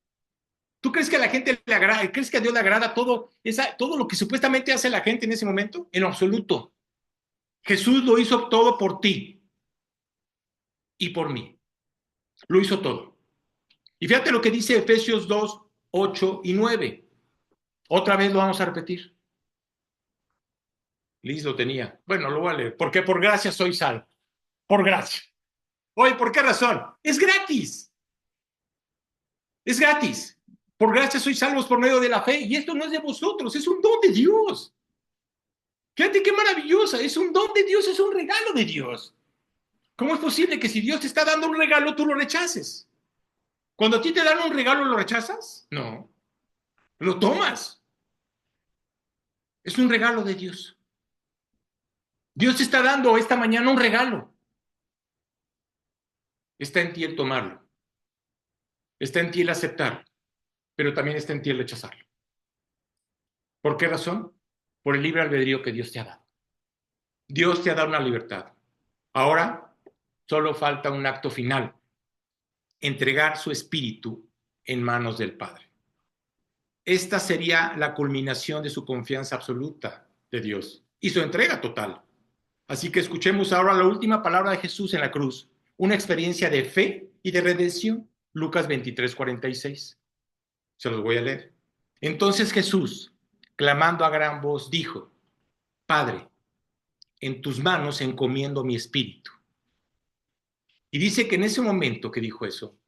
¿Tú crees que a la gente le agrada? ¿Crees que a Dios le agrada todo lo que supuestamente hace la gente en ese momento? En lo absoluto. Jesús lo hizo todo por ti y por mí. Lo hizo todo. Y fíjate lo que dice Efesios 2:8-9. Otra vez lo vamos a repetir. Liz lo tenía. Bueno, lo voy a leer. Porque por gracia soy salvo. Por gracia. Oye, ¿por qué razón? Es gratis. Es gratis. Por gracia sois salvos por medio de la fe. Y esto no es de vosotros, es un don de Dios. Fíjate qué maravillosa. Es un don de Dios, es un regalo de Dios. ¿Cómo es posible que si Dios te está dando un regalo, tú lo rechaces? Cuando a ti te dan un regalo, ¿lo rechazas? No. Lo tomas. Es un regalo de Dios. Dios te está dando esta mañana un regalo. Está en ti el tomarlo. Está en ti el aceptarlo. Pero también está en ti el rechazarlo. ¿Por qué razón? Por el libre albedrío que Dios te ha dado. Dios te ha dado una libertad. Ahora solo falta un acto final. Entregar su espíritu en manos del Padre. Esta sería la culminación de su confianza absoluta de Dios y su entrega total. Así que escuchemos ahora la última palabra de Jesús en la cruz, una experiencia de fe y de redención. Lucas 23:46. Se los voy a leer. Entonces Jesús, clamando a gran voz, dijo: Padre, en tus manos encomiendo mi espíritu. Y dice que en ese momento que dijo eso,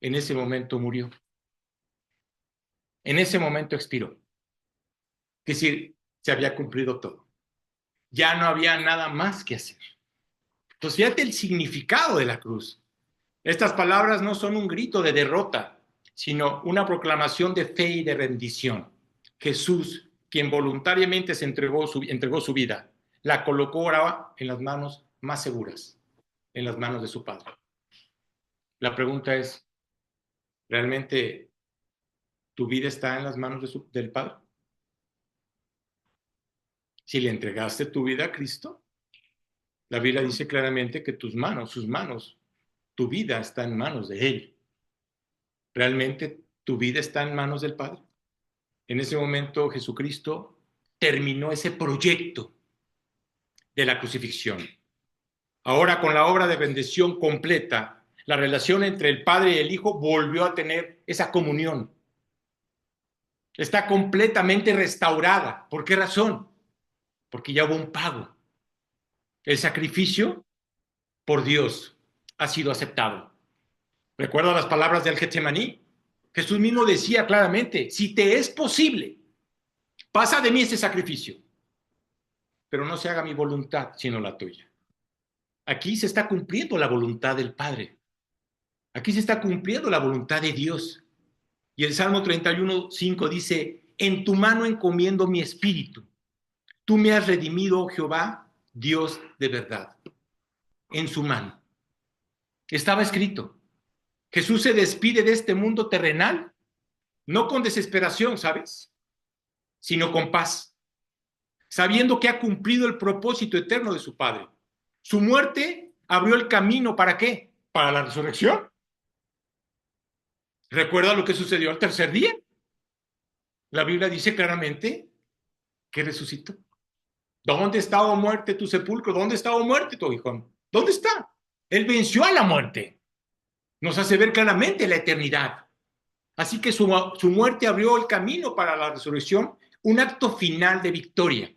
en ese momento murió. En ese momento expiró. Es decir, se había cumplido todo. Ya no había nada más que hacer. Entonces, fíjate el significado de la cruz. Estas palabras no son un grito de derrota, sino una proclamación de fe y de rendición. Jesús quien voluntariamente entregó su vida, la colocó ahora en las manos más seguras, en las manos de su Padre. La pregunta es, ¿realmente tu vida está en las manos del Padre? Si le entregaste tu vida a Cristo, la Biblia dice claramente que sus manos, tu vida está en manos de Él. ¿Realmente tu vida está en manos del Padre? En ese momento Jesucristo terminó ese proyecto de la crucifixión. Ahora, con la obra de redención completa, la relación entre el Padre y el Hijo volvió a tener esa comunión. Está completamente restaurada. ¿Por qué razón? Porque ya hubo un pago. El sacrificio por Dios ha sido aceptado. ¿Recuerda las palabras del Getsemaní? Jesús mismo decía claramente, si te es posible, pasa de mí este sacrificio, pero no se haga mi voluntad, sino la tuya. Aquí se está cumpliendo la voluntad del Padre. Aquí se está cumpliendo la voluntad de Dios. Y el Salmo 31:5 dice, en tu mano encomiendo mi espíritu. Tú me has redimido, oh Jehová, Dios de verdad. En su mano. Estaba escrito. Jesús se despide de este mundo terrenal, no con desesperación, ¿sabes? Sino con paz, sabiendo que ha cumplido el propósito eterno de su Padre. Su muerte abrió el camino, ¿para qué? Para la resurrección. ¿Recuerda lo que sucedió al tercer día? La Biblia dice claramente que resucitó. ¿Dónde está, oh muerte, tu sepulcro? ¿Dónde está, oh muerte, tu aguijón? ¿Dónde está? Él venció a la muerte. Nos hace ver claramente la eternidad. Así que su muerte abrió el camino para la resurrección, un acto final de victoria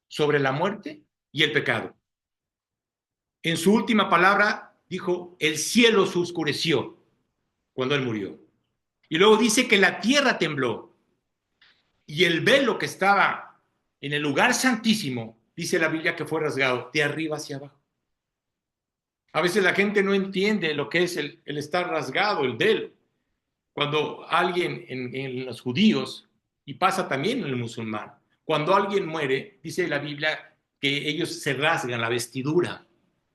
sobre la muerte y el pecado. En su última palabra dijo, el cielo se oscureció cuando él murió. Y luego dice que la tierra tembló y el velo que estaba en el lugar santísimo, dice la Biblia que fue rasgado de arriba hacia abajo. A veces la gente no entiende lo que es el estar rasgado, el velo. Cuando alguien en los judíos, y pasa también en el musulmán, cuando alguien muere, dice la Biblia que ellos se rasgan la vestidura,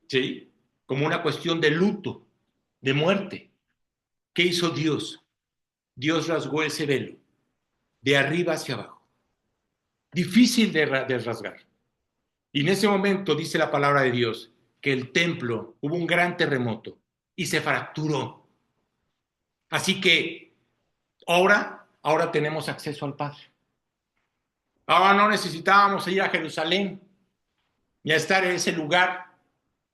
¿sí? Como una cuestión de luto, de muerte. ¿Qué hizo Dios? Dios rasgó ese velo, de arriba hacia abajo. Difícil de rasgar. Y en ese momento dice la palabra de Dios que el templo, hubo un gran terremoto y se fracturó. Así que ahora tenemos acceso al Padre. Ahora no necesitábamos ir a Jerusalén ni a estar en ese lugar.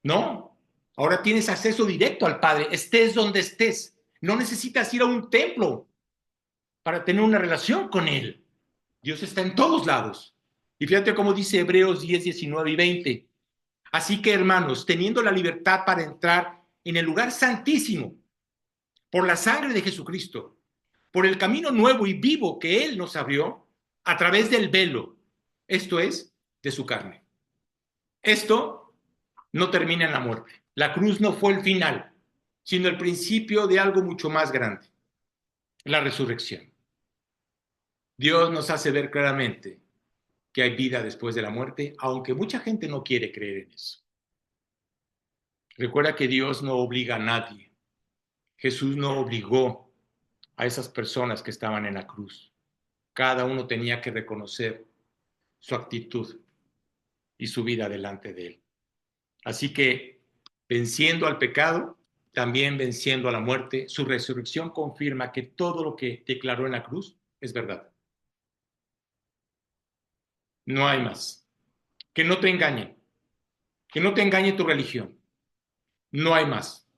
No, ahora tienes acceso directo al Padre, estés donde estés. No necesitas ir a un templo para tener una relación con Él. Dios está en todos lados. Y fíjate cómo dice Hebreos 10, 19 y 20. Así que, hermanos, teniendo la libertad para entrar en el lugar santísimo, por la sangre de Jesucristo, por el camino nuevo y vivo que Él nos abrió, a través del velo, esto es, de su carne. Esto no termina en la muerte. La cruz no fue el final, sino el principio de algo mucho más grande, la resurrección. Dios nos hace ver claramente que hay vida después de la muerte, aunque mucha gente no quiere creer en eso. Recuerda que Dios no obliga a nadie. Jesús no obligó a esas personas que estaban en la cruz. Cada uno tenía que reconocer su actitud y su vida delante de Él. Así que, venciendo al pecado, también venciendo a la muerte, su resurrección confirma que todo lo que declaró en la cruz es verdad. No hay más. Que no te engañen. Que no te engañe tu religión. No hay más.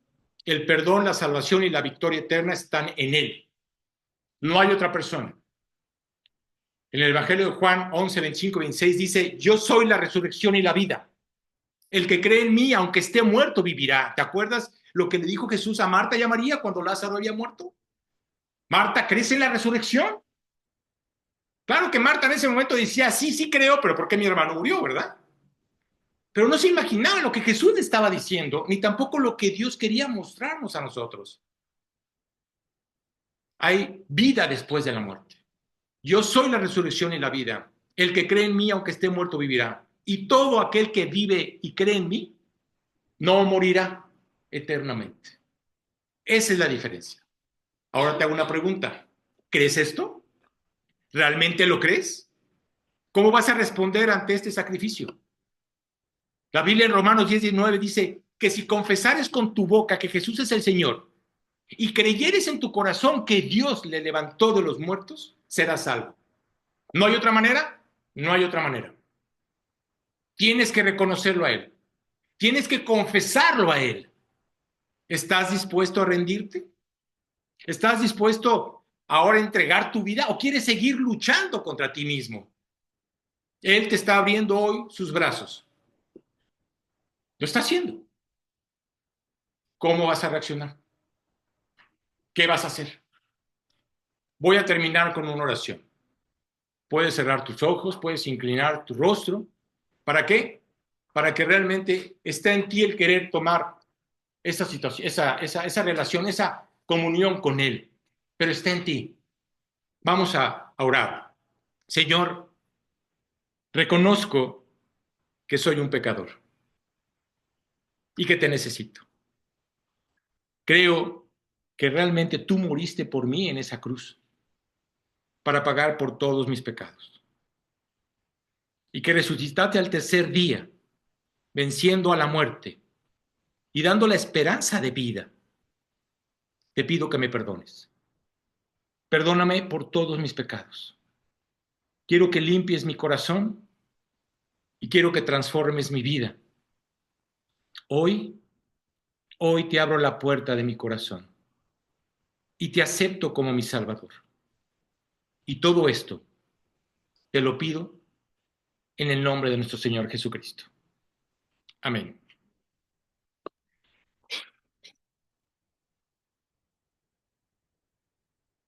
El perdón, la salvación y la victoria eterna están en Él. No hay otra persona. En el Evangelio de Juan 11, 25, 26 dice, yo soy la resurrección y la vida. El que cree en mí, aunque esté muerto, vivirá. ¿Te acuerdas lo que le dijo Jesús a Marta y a María cuando Lázaro había muerto? Marta, ¿crees en la resurrección? Claro que Marta en ese momento decía, sí creo, pero ¿por qué mi hermano murió, verdad? Pero no se imaginaba lo que Jesús le estaba diciendo, ni tampoco lo que Dios quería mostrarnos a nosotros. Hay vida después de la muerte. Yo soy la resurrección y la vida. El que cree en mí, aunque esté muerto, vivirá. Y todo aquel que vive y cree en mí, no morirá eternamente. Esa es la diferencia. Ahora te hago una pregunta. ¿Crees esto? ¿Realmente lo crees? ¿Cómo vas a responder ante este sacrificio? La Biblia en Romanos 10:19 dice que si confesares con tu boca que Jesús es el Señor y creyeres en tu corazón que Dios le levantó de los muertos, serás salvo. ¿No hay otra manera? No hay otra manera. Tienes que reconocerlo a Él. Tienes que confesarlo a Él. ¿Estás dispuesto a rendirte? ¿Estás dispuesto ahora a entregar tu vida o quieres seguir luchando contra ti mismo? Él te está abriendo hoy sus brazos. Lo está haciendo. ¿Cómo vas a reaccionar? ¿Qué vas a hacer? Voy a terminar con una oración. Puedes cerrar tus ojos, puedes inclinar tu rostro. ¿Para qué? Para que realmente esté en ti el querer tomar esa situación, esa relación, esa comunión con Él. Pero está en ti. Vamos a orar. Señor, reconozco que soy un pecador y que te necesito. Creo que realmente tú moriste por mí en esa cruz para pagar por todos mis pecados y que resucitaste al tercer día, venciendo a la muerte y dando la esperanza de vida. Te pido que me perdones. Perdóname por todos mis pecados. Quiero que limpies mi corazón y quiero que transformes mi vida. Hoy te abro la puerta de mi corazón y te acepto como mi Salvador. Y todo esto te lo pido en el nombre de nuestro Señor Jesucristo. Amén.